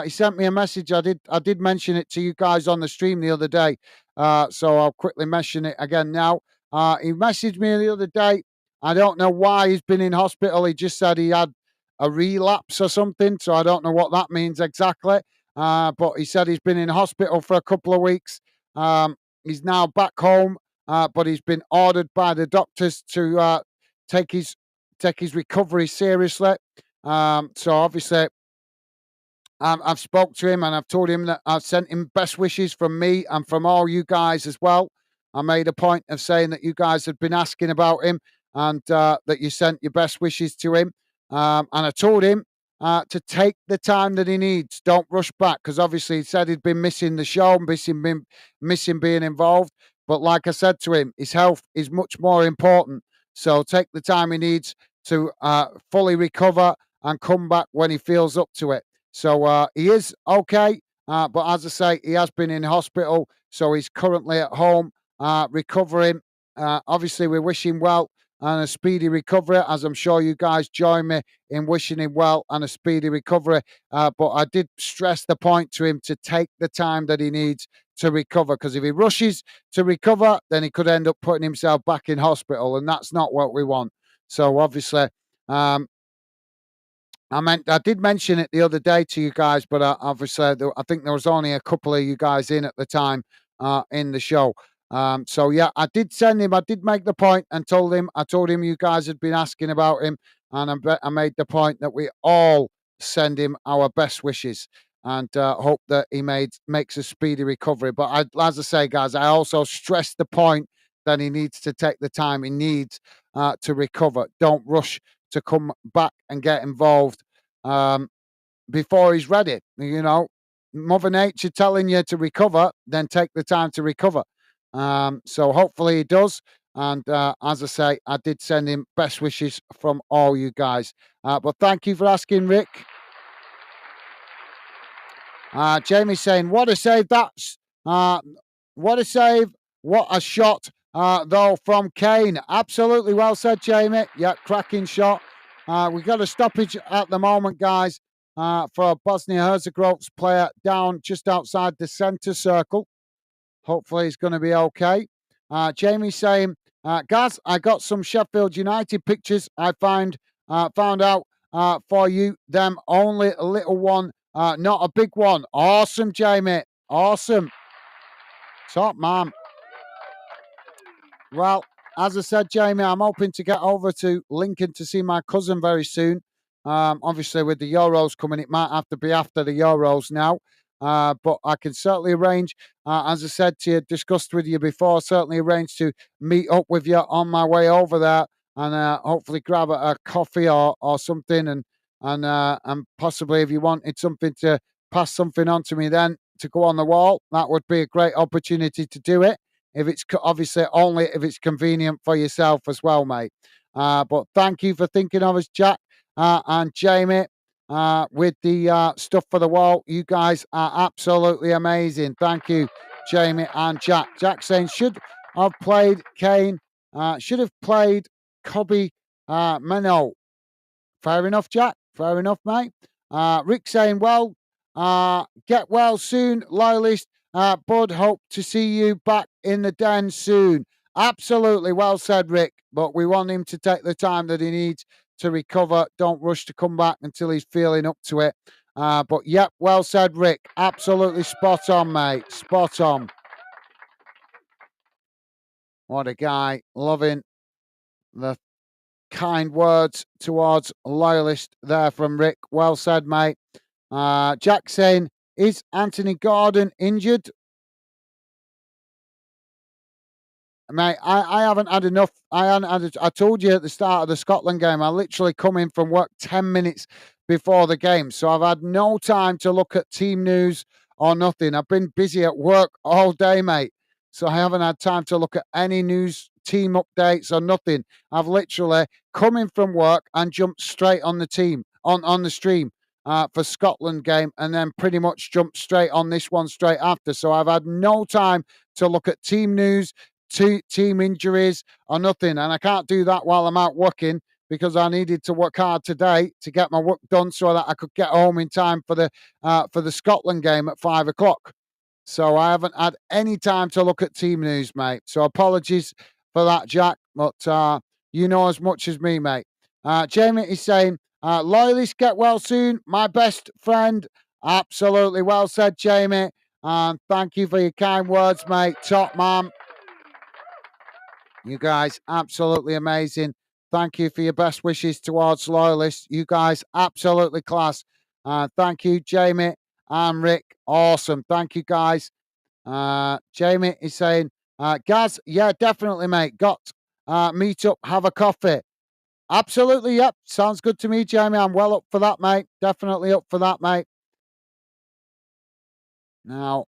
He sent me a message. I did mention it to you guys on the stream the other day. So I'll quickly mention it again now. He messaged me the other day. I don't know why he's been in hospital. He just said he had a relapse or something. So I don't know what that means exactly. But he said he's been in hospital for a couple of weeks. He's now back home, but he's been ordered by the doctors to take his recovery seriously. So obviously, I've spoke to him and I've told him that I've sent him best wishes from me and from all you guys as well. I made a point of saying that you guys had been asking about him and that you sent your best wishes to him. And I told him to take the time that he needs. Don't rush back because obviously he said he'd been missing the show, missing being involved. But like I said to him, his health is much more important. So take the time he needs to fully recover and come back when he feels up to it. So he is okay, but as I say, he has been in hospital, so he's currently at home recovering. Obviously, we wish him well and a speedy recovery, as I'm sure you guys join me in wishing him well and a speedy recovery. But I did stress the point to him to take the time that he needs to recover, because if he rushes to recover, then he could end up putting himself back in hospital, and that's not what we want. So obviously, I did mention it the other day to you guys, but obviously, I think there was only a couple of you guys in at the time in the show. So yeah, I did send him. I did make the point and I told him you guys had been asking about him, and I made the point that we all send him our best wishes and hope that he makes a speedy recovery. But as I say, guys, I also stressed the point that he needs to take the time he needs to recover. Don't rush to come back and get involved before he's ready. You know, Mother Nature telling you to recover, then take the time to recover. So hopefully he does. And as I say, I did send him best wishes from all you guys. But thank you for asking, Rick. Jamie saying, what a save that's. What a save. What a shot, though, from Kane. Absolutely well said, Jamie. Yeah, cracking shot. We've got a stoppage at the moment, guys, for a Bosnia-Herzegovina player down just outside the centre circle. Hopefully he's going to be okay. Jamie saying, Gaz, I got some Sheffield United pictures I found out for you. Them only a little one, not a big one. Awesome, Jamie. Awesome. Top man. Well, as I said, Jamie, I'm hoping to get over to Lincoln to see my cousin very soon. Obviously, with the Euros coming, it might have to be after the Euros now. But I can certainly arrange, as I said to you, discussed with you before, certainly arrange to meet up with you on my way over there and hopefully grab a coffee or something. And possibly if you wanted something to pass something on to me then to go on the wall, that would be a great opportunity to do it. If it's obviously only if it's convenient for yourself as well, mate. But thank you for thinking of us, Jack and Jamie, with the stuff for the wall. You guys are absolutely amazing. Thank you Jamie and Jack. Jack saying, should have played Kane, should have played Kobe Meno. Fair enough, Jack. Fair enough, mate. Rick saying, well, get well soon, loyalist. Bud, hope to see you back in the den soon. Absolutely, well said, Rick. But we want him to take the time that he needs to recover. Don't rush to come back until he's feeling up to it. But yep, well said, Rick. Absolutely spot on, mate. Spot on. What a guy. Loving the kind words towards loyalist there from Rick. Well said, mate. Jack saying, is Anthony Gordon injured? Mate, I haven't had enough. I told you at the start of the Scotland game, I literally come in from work 10 minutes before the game. So I've had no time to look at team news or nothing. I've been busy at work all day, mate. So I haven't had time to look at any news, team updates or nothing. I've literally come in from work and jumped straight on the team, on the stream for Scotland game, and then pretty much jumped straight on this one straight after. So I've had no time to look at team news, team injuries or nothing. And I can't do that while I'm out working because I needed to work hard today to get my work done so that I could get home in time for the Scotland game at 5 o'clock. So I haven't had any time to look at team news, mate. So apologies for that, Jack. But you know as much as me, mate. Jamie is saying, loyalists get well soon. My best friend. Absolutely well said, Jamie. And thank you for your kind words, mate. Top man. You guys, absolutely amazing. Thank you for your best wishes towards loyalists. You guys, absolutely class. Thank you, Jamie and Rick. Awesome. Thank you, guys. Jamie is saying, Gaz, yeah, definitely, mate. Got meet up, have a coffee. Absolutely, yep. Sounds good to me, Jamie. I'm well up for that, mate. Definitely up for that, mate. Now,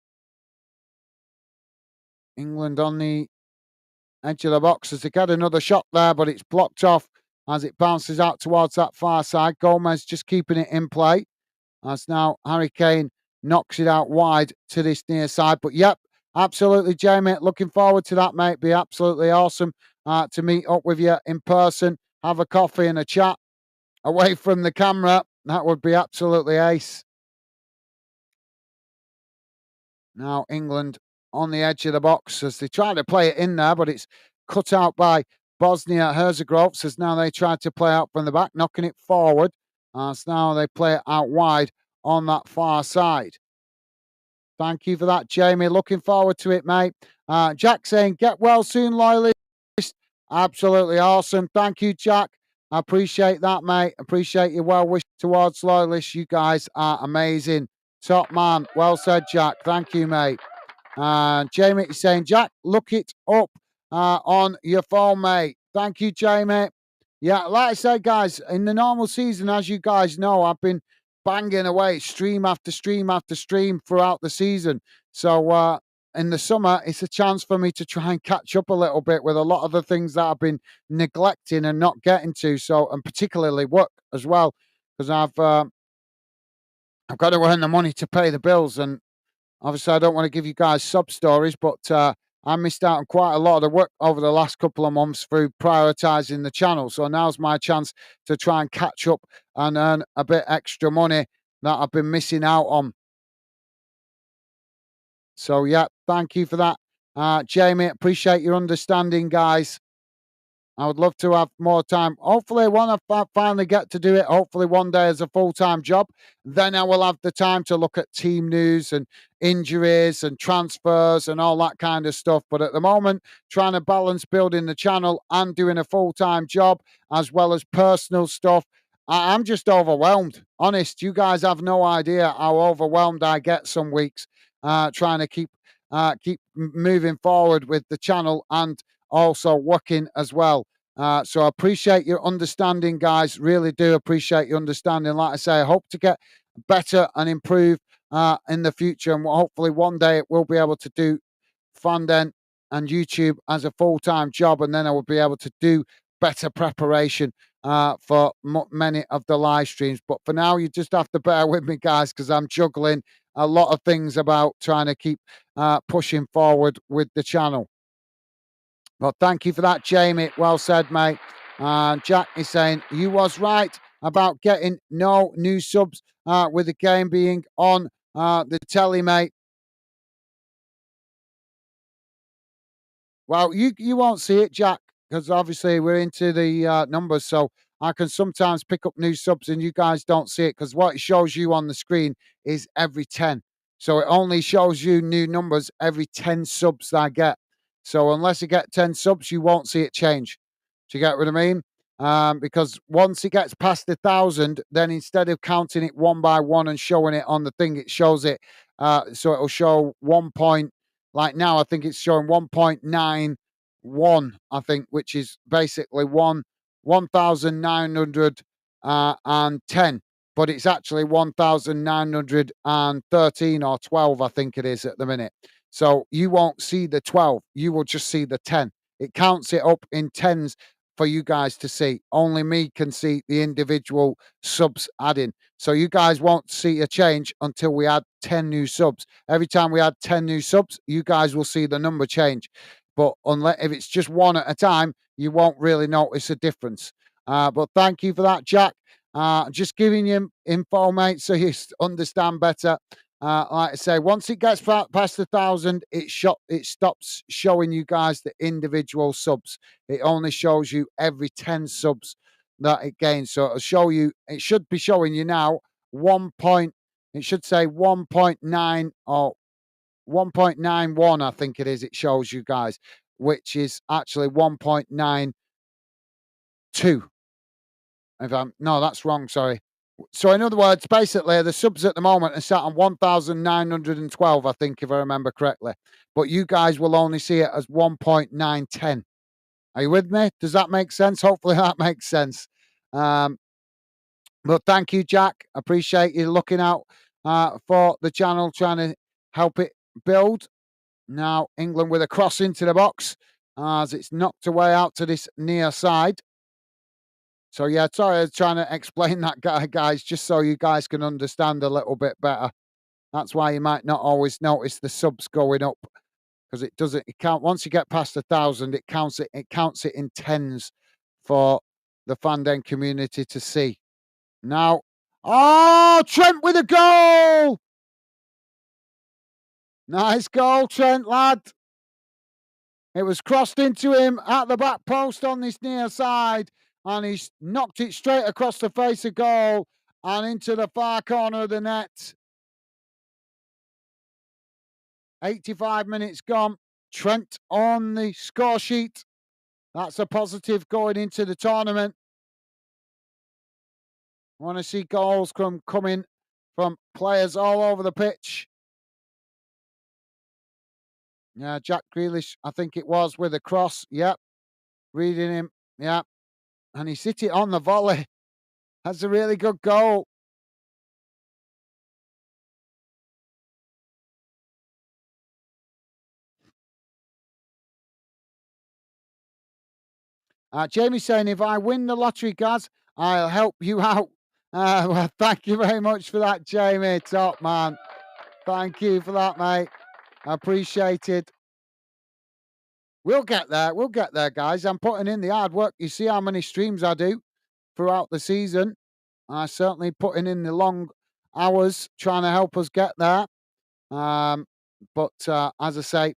England on the edge of the box as they get another shot there, but it's blocked off as it bounces out towards that far side. Gomez just keeping it in play as now Harry Kane knocks it out wide to this near side. But yep, absolutely, Jamie. Looking forward to that, mate. Be absolutely awesome to meet up with you in person, have a coffee and a chat away from the camera. That would be absolutely ace. Now England on the edge of the box as they try to play it in there, but it's cut out by Bosnia Herzegovina as now they try to play out from the back, knocking it forward. As now they play it out wide on that far side. Thank you for that, Jamie. Looking forward to it, mate. Jack saying, get well soon, loyalist. Absolutely awesome. Thank you, Jack. I appreciate that, mate. Appreciate your well wish towards loyalists. You guys are amazing. Top man. Well said, Jack. Thank you, mate. Jamie is saying, Jack, look it up on your phone, mate. Thank you, Jamie. Yeah, like I said, guys, in the normal season, as you guys know, I've been banging away stream after stream after stream throughout the season. So in the summer, it's a chance for me to try and catch up a little bit with a lot of the things that I've been neglecting and not getting to. So, and particularly work as well, because I've got to earn the money to pay the bills. And obviously, I don't want to give you guys sub stories, but I missed out on quite a lot of the work over the last couple of months through prioritizing the channel. So now's my chance to try and catch up and earn a bit extra money that I've been missing out on. So, yeah, thank you for that, Jamie. Appreciate your understanding, guys. I would love to have more time. Hopefully, when I finally get to do it, hopefully one day as a full-time job, then I will have the time to look at team news and injuries and transfers and all that kind of stuff. But at the moment, trying to balance building the channel and doing a full-time job as well as personal stuff, I'm just overwhelmed. Honest, you guys have no idea how overwhelmed I get some weeks trying to keep moving forward with the channel and also working as well. So I appreciate your understanding, guys. Really do appreciate your understanding. Like I say, I hope to get better and improve in the future. And hopefully one day it will be able to do Fandom and YouTube as a full-time job. And then I will be able to do better preparation for many of the live streams. But for now, you just have to bear with me, guys, because I'm juggling a lot of things about trying to keep pushing forward with the channel. Well, thank you for that, Jamie. Well said, mate. Jack is saying, you was right about getting no new subs with the game being on the telly, mate. Well, you won't see it, Jack, because obviously we're into the numbers, so I can sometimes pick up new subs and you guys don't see it because what it shows you on the screen is every 10. So it only shows you new numbers every 10 subs I get. So unless you get 10 subs, you won't see it change. Do you get what I mean? Because once it gets past 1,000, then instead of counting it one by one and showing it on the thing, it shows it. So it'll show 1 like now, I think it's showing 1.91, I think, which is basically 1,910, but it's actually 1,913 or 12, I think it is at the minute. So you won't see the 12, you will just see the 10. It counts it up in tens for you guys to see. Only me can see the individual subs adding. So you guys won't see a change until we add 10 new subs. Every time we add 10 new subs, you guys will see the number change. But unless if it's just one at a time, you won't really notice a difference. But thank you for that, Jack. Just giving you info, mate, so you understand better. Like I say, once it gets past 1,000, it stops showing you guys the individual subs. It only shows you every 10 subs that it gains. So it'll show you, it should be showing you now it should say 1.9 or 1.91, I think it is. It shows you guys, which is actually 1.92. No, that's wrong. Sorry. So in other words, basically the subs at the moment are sat on 1,912, I think, if I remember correctly. But you guys will only see it as 1.910. Are you with me? Does that make sense? Hopefully that makes sense. But thank you, Jack. Appreciate you looking out for the channel, trying to help it build. Now England with a cross into the box as it's knocked away out to this near side. So yeah, sorry, I was trying to explain that, guys, just so you guys can understand a little bit better. That's why you might not always notice the subs going up because it doesn't. It count once you get past 1,000. It counts it. It counts it in tens for the fandom community to see. Now, oh, Trent with a goal! Nice goal, Trent, lad. It was crossed into him at the back post on this near side, and he's knocked it straight across the face of goal and into the far corner of the net. 85 minutes gone. Trent on the score sheet. That's a positive going into the tournament. I want to see goals coming from players all over the pitch. Yeah, Jack Grealish, I think it was, with a cross. Yep. Reading him. Yep. And he's hit it on the volley. That's a really good goal. Jamie's saying, if I win the lottery, Gaz, I'll help you out. Well, thank you very much for that, Jamie. Top man. Thank you for that, mate. I appreciate it. We'll get there. We'll get there, guys. I'm putting in the hard work. You see how many streams I do throughout the season. I certainly putting in the long hours trying to help us get there. But as I say,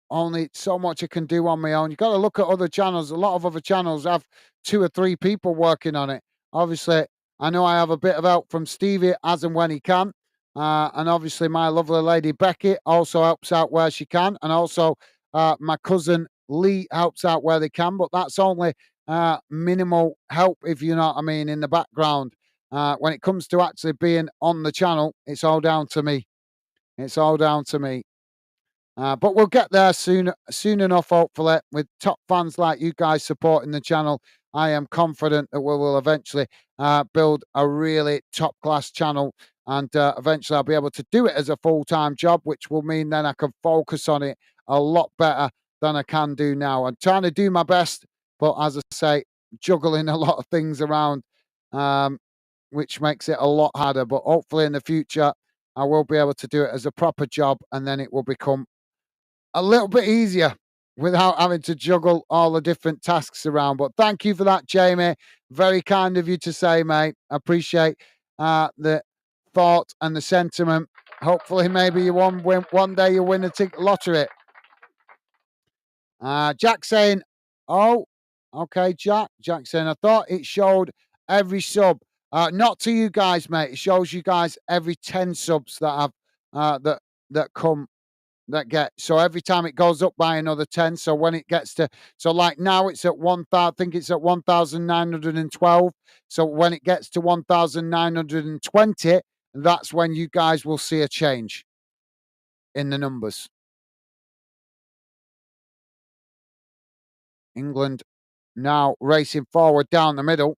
only so much I can do on my own. You've got to look at other channels. A lot of other channels have 2 or 3 people working on it. Obviously, I know I have a bit of help from Stevie as and when he can. And obviously, my lovely lady Becky also helps out where she can. And also, my cousin Lee helps out where they can. But that's only minimal help, if you know what I mean, in the background. When it comes to actually being on the channel, it's all down to me. It's all down to me. But we'll get there soon enough, hopefully, with top fans like you guys supporting the channel. I am confident that we will eventually build a really top-class channel, and eventually I'll be able to do it as a full-time job, which will mean then I can focus on it a lot better than I can do now. I'm trying to do my best, but as I say, juggling a lot of things around, um, which makes it a lot harder. But hopefully in the future, I will be able to do it as a proper job, and then it will become a little bit easier without having to juggle all the different tasks around. But thank you for that, Jamie. Very kind of you to say, mate. I appreciate the thought and the sentiment. Hopefully, maybe you one day you win a ticket lottery. Jack saying, "Oh, okay, Jack." Jack saying, "I thought it showed every sub. Not to you guys, mate. It shows you guys every 10 subs that have that come that get so every time it goes up by another 10. So when it gets to so like now it's at 1,000, I think it's at 1,912. So when it gets to 1,920, that's when you guys will see a change in the numbers. England now racing forward down the middle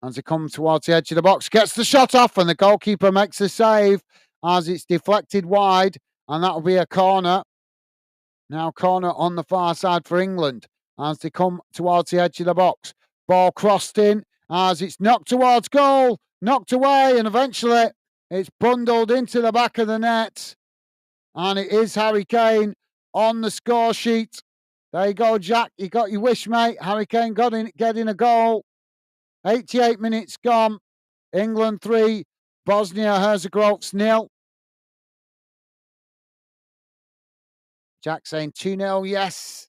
as they come towards the edge of the box. Gets the shot off, and the goalkeeper makes the save as it's deflected wide, and that'll be a corner. Now corner on the far side for England as they come towards the edge of the box. Ball crossed in as it's knocked towards goal, knocked away, and eventually it's bundled into the back of the net. And it is Harry Kane on the score sheet. There you go, Jack. You got your wish, mate. Harry Kane getting a goal. 88 minutes gone. England 3, Bosnia Herzegovina 0. Jack saying 2-0. Yes.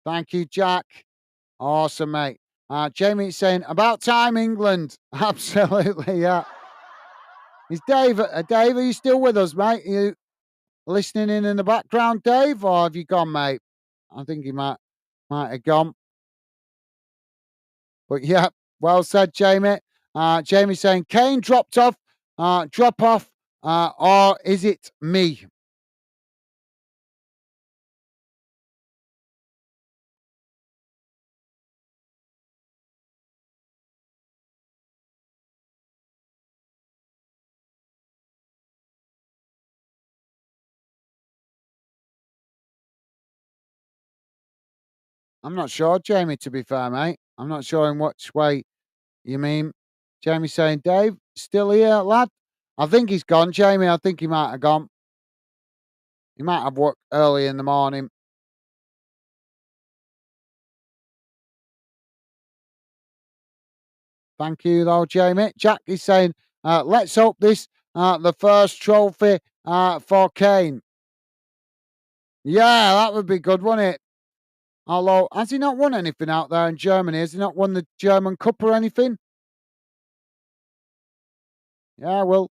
Thank you, Jack. Awesome, mate. Jamie saying, about time, England. Absolutely, yeah. Is Dave, Dave, are you still with us, mate? Are you listening in the background, Dave, or have you gone, mate? I think he might have gone. But yeah, well said, Jamie. Jamie saying, Kane dropped off, drop off, or is it me? I'm not sure, Jamie, to be fair, mate. I'm not sure in which way you mean. Jamie saying, Dave, still here, lad? I think he's gone, Jamie. I think he might have gone. He might have worked early in the morning. Thank you, though, Jamie. Jack is saying, let's hope this the first trophy for Kane. Yeah, that would be good, wouldn't it? Although, has he not won anything out there in Germany? Has he not won the German Cup or anything? Yeah, well,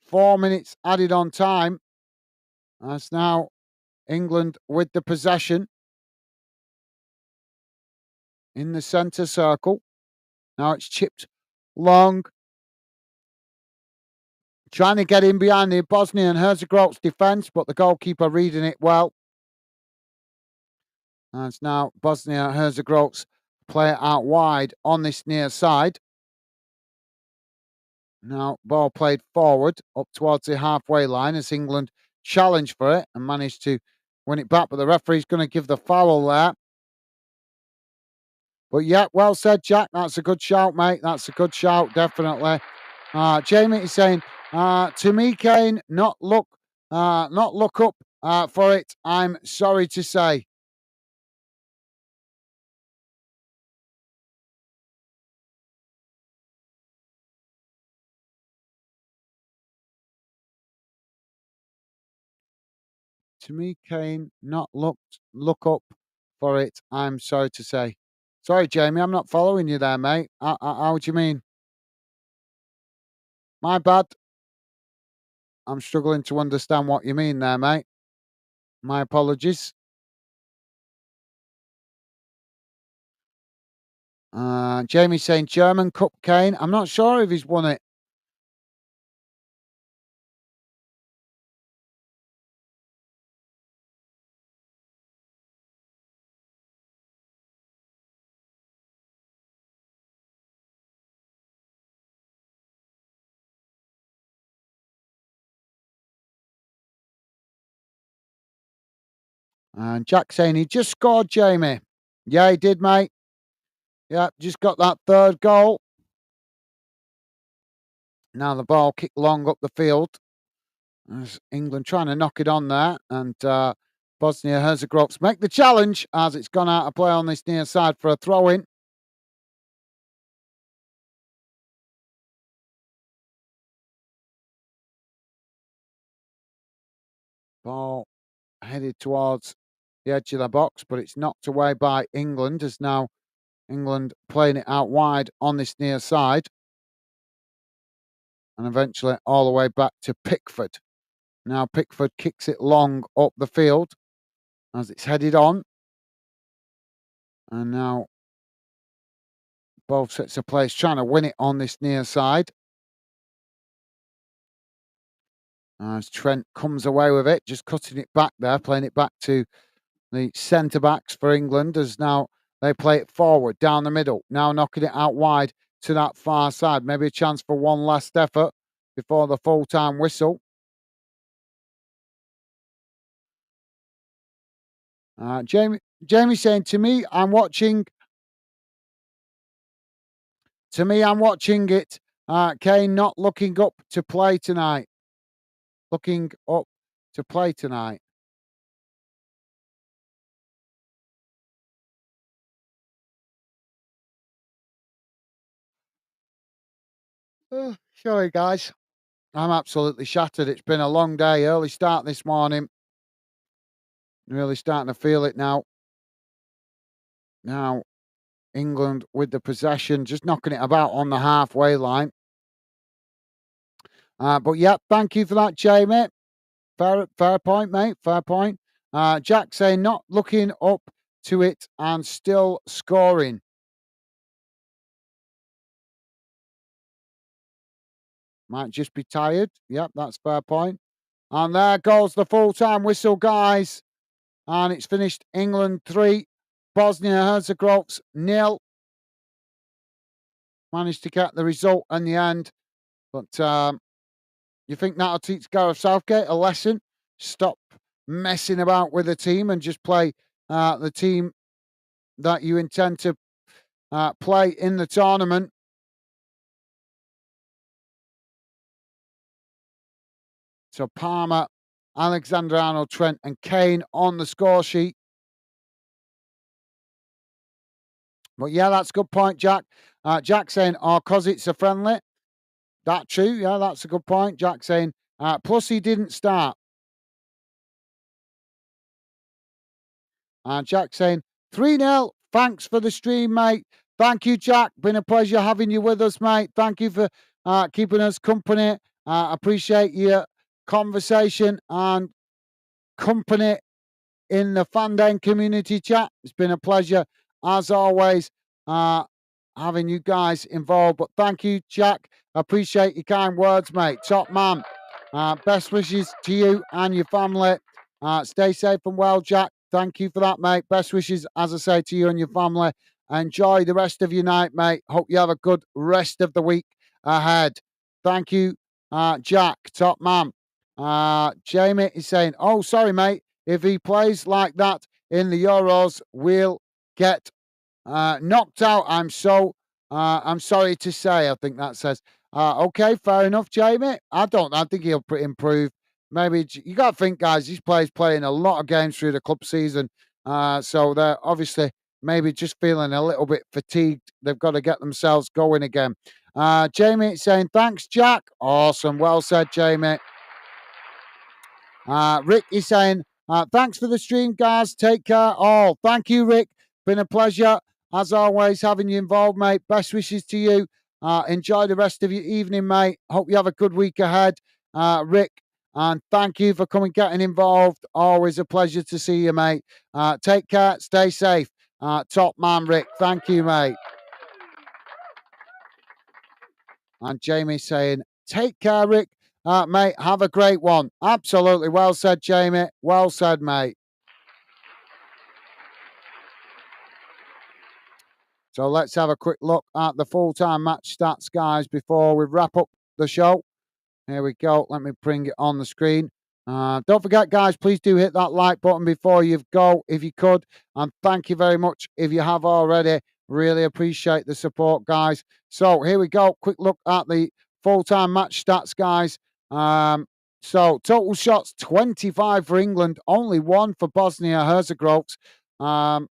4 minutes added on time. That's now England with the possession in the centre circle. Now it's chipped long, trying to get in behind the Bosnia and Herzegovina's defence, but the goalkeeper reading it well. And it's now Bosnia and Herzegovina's play it out wide on this near side. Now, ball played forward up towards the halfway line as England challenged for it and managed to win it back. But the referee's going to give the foul there. But yeah, well said, Jack. That's a good shout, mate. That's a good shout, definitely. Jamie is saying, to me, Kane, not look up for it. I'm sorry to say. To me, Kane, not look up for it. I'm sorry to say. Sorry, Jamie, I'm not following you there, mate. How do you mean? My bad. I'm struggling to understand what you mean there, mate. My apologies. Jamie's saying German Cup Kane. I'm not sure if he's won it. And Jack saying he just scored, Jamie. Yeah, he did, mate. Yeah, just got that third goal. Now the ball kicked long up the field. There's England trying to knock it on there. And Bosnia Herzegovina make the challenge as it's gone out of play on this near side for a throw in. Ball headed towards the edge of the box, but it's knocked away by England as now England playing it out wide on this near side. And eventually all the way back to Pickford. Now Pickford kicks it long up the field as it's headed on. And now both sets of players trying to win it on this near side. As Trent comes away with it, just cutting it back there, playing it back to the centre backs for England as now they play it forward down the middle. Now knocking it out wide to that far side. Maybe a chance for one last effort before the full time whistle. Jamie saying to me, I'm watching. To me, I'm watching it. Kane not looking up to play tonight. Looking up to play tonight. Oh, sorry, guys. I'm absolutely shattered. It's been a long day. Early start this morning. Really starting to feel it now. Now, England with the possession, just knocking it about on the halfway line. But yeah, thank you for that, Jamie. Fair point, mate. Fair point. Jack saying not looking up to it and still scoring. Might just be tired. Yep, that's fair point. And there goes the full-time whistle, guys. And it's finished England 3, Bosnia Herzegovina 0. Managed to get the result in the end. But you think that'll teach Gareth Southgate a lesson? Stop messing about with the team and just play the team that you intend to play in the tournament. So Palmer, Alexander-Arnold, Trent and Kane on the score sheet. But yeah, that's a good point, Jack. Jack saying, oh, because it's a friendly. That true. Yeah, that's a good point. Jack saying, plus he didn't start. And Jack saying, 3-0. Thanks for the stream, mate. Thank you, Jack. Been a pleasure having you with us, mate. Thank you for keeping us company. Appreciate your conversation and company in the Fandang community chat. It's been a pleasure, as always, having you guys involved. But thank you, Jack. Appreciate your kind words, mate. Top man. Best wishes to you and your family. Stay safe and well, Jack. Thank you for that, mate. Best wishes, as I say, to you and your family. Enjoy the rest of your night, mate. Hope you have a good rest of the week ahead. Thank you, Jack. Top man. Jamie is saying, oh, sorry, mate. If he plays like that in the Euros, we'll get knocked out. I'm sorry to say. I think that says. Okay, fair enough, Jamie. I think he'll improve. Maybe you got to think, guys. These players playing a lot of games through the club season, so they're obviously maybe just feeling a little bit fatigued. They've got to get themselves going again. Jamie saying thanks, Jack. Awesome, well said, Jamie. Rick is saying, thanks for the stream, guys. Take care all. Thank you, Rick. Been a pleasure, as always, having you involved, mate. Best wishes to you. Enjoy the rest of your evening, mate. Hope you have a good week ahead, Rick. And thank you for coming, getting involved. Always a pleasure to see you, mate. Take care. Stay safe. Top man, Rick. Thank you, mate. And Jamie saying, take care, Rick. Mate, have a great one. Absolutely. Well said, Jamie. Well said, mate. So let's have a quick look at the full-time match stats, guys, before we wrap up the show. Here we go. Let me bring it on the screen. Don't forget, guys, please do hit that like button before you go, if you could. And thank you very much if you have already. Really appreciate the support, guys. So here we go. Quick look at the full-time match stats, guys. So total shots 25 for England, only one for Bosnia Herzegovina. Um,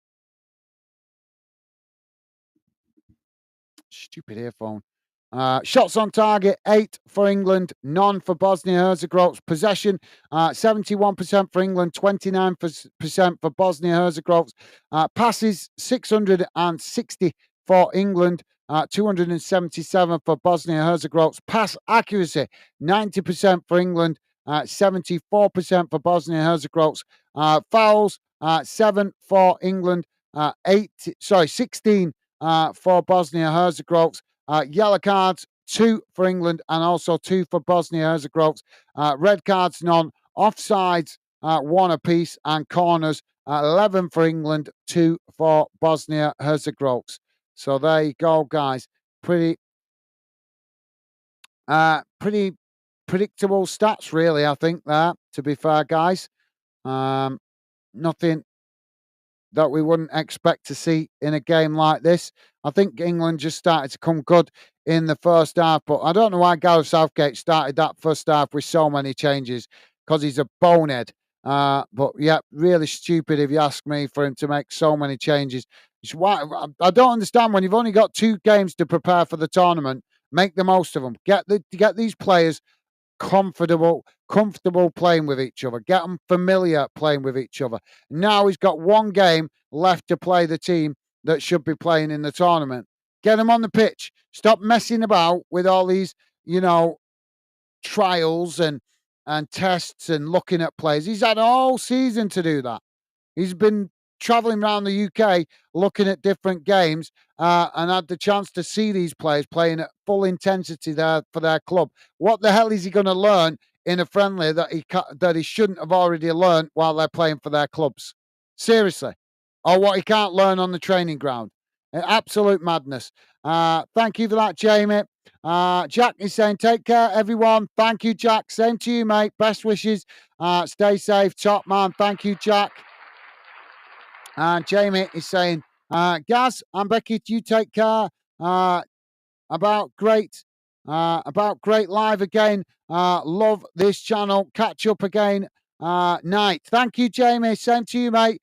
Stupid earphone. Shots on target, 8 for England, none for Bosnia Herzegovina. Possession, 71% for England, 29% for Bosnia Herzegovina. Passes, 660 for England, 277 for Bosnia Herzegovina. Pass accuracy, 90% for England, 74% for Bosnia Herzegovina. Fouls, 7 for England, 16 for Bosnia Herzegovina. Yellow cards, 2 for England and also 2 for Bosnia Herzegovina. Red cards, none. Offsides, 1 apiece. And corners, 11 for England, 2 for Bosnia Herzegovina. So there you go, guys. Pretty predictable stats, really, I think, there, to be fair, guys. Nothing that we wouldn't expect to see in a game like this. I think England just started to come good in the first half, but I don't know why Gareth Southgate started that first half with so many changes, because he's a bonehead. But yeah, really stupid, if you ask me, for him to make so many changes. Why, I don't understand, when you've only got 2 games to prepare for the tournament, make the most of them. Get these players comfortable playing with each other. Get them familiar playing with each other. Now he's got 1 game left to play the team that should be playing in the tournament. Get them on the pitch. Stop messing about with all these, trials and tests and looking at players. He's had all season to do that. He's been traveling around the UK looking at different games and had the chance to see these players playing at full intensity there for their club. What the hell is he going to learn in a friendly that he shouldn't have already learned while they're playing for their clubs? Seriously. Or what he can't learn on the training ground. Absolute madness. Thank you for that, Jamie. Jack is saying, take care, everyone. Thank you, Jack. Same to you, mate. Best wishes. Stay safe. Top man. Thank you, Jack. And Jamie is saying, Gaz and Becky, you take care. About great live again. Love this channel. Catch up again night. Thank you, Jamie. Same to you, mate.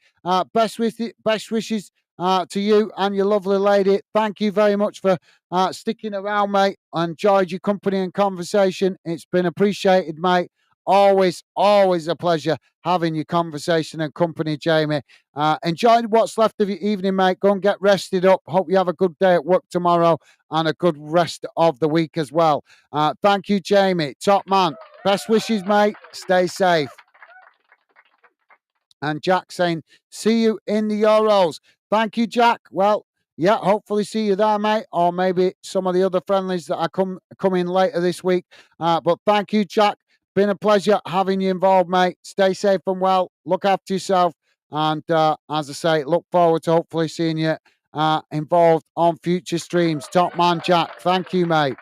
Best wishes to you and your lovely lady. Thank you very much for sticking around, mate. Enjoyed your company and conversation. It's been appreciated, mate. Always a pleasure having your conversation and company, Jamie. Enjoy what's left of your evening, mate. Go and get rested up. Hope you have a good day at work tomorrow and a good rest of the week as well. Thank you, Jamie. Top man. Best wishes, mate. Stay safe. And Jack saying, see you in the Euros. Thank you, Jack. Well, yeah, hopefully see you there, mate. Or maybe some of the other friendlies that are coming later this week. But thank you, Jack. Been a pleasure having you involved, mate. Stay safe and well. Look after yourself. And as I say, look forward to hopefully seeing you involved on future streams. Top man, Jack. Thank you, mate.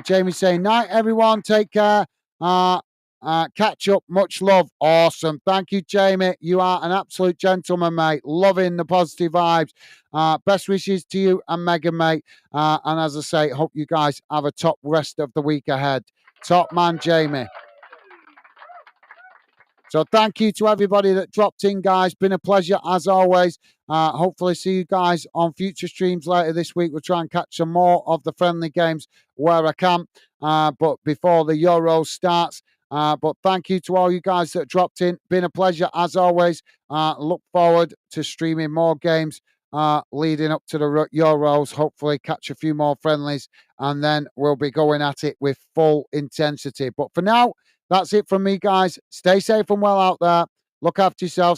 Jamie saying, night, everyone. Take care. Catch up. Much love. Awesome. Thank you, Jamie. You are an absolute gentleman, mate. Loving the positive vibes. Best wishes to you and Megan, mate. And as I say, hope you guys have a top rest of the week ahead. Top man, Jamie. So thank you to everybody that dropped in, guys. Been a pleasure as always. Hopefully see you guys on future streams later this week. We'll try and catch some more of the friendly games where I can. But before the Euro starts. But thank you to all you guys that dropped in. Been a pleasure as always. Look forward to streaming more games leading up to the Euros. Hopefully catch a few more friendlies. And then we'll be going at it with full intensity. But for now, that's it from me, guys. Stay safe and well out there. Look after yourselves.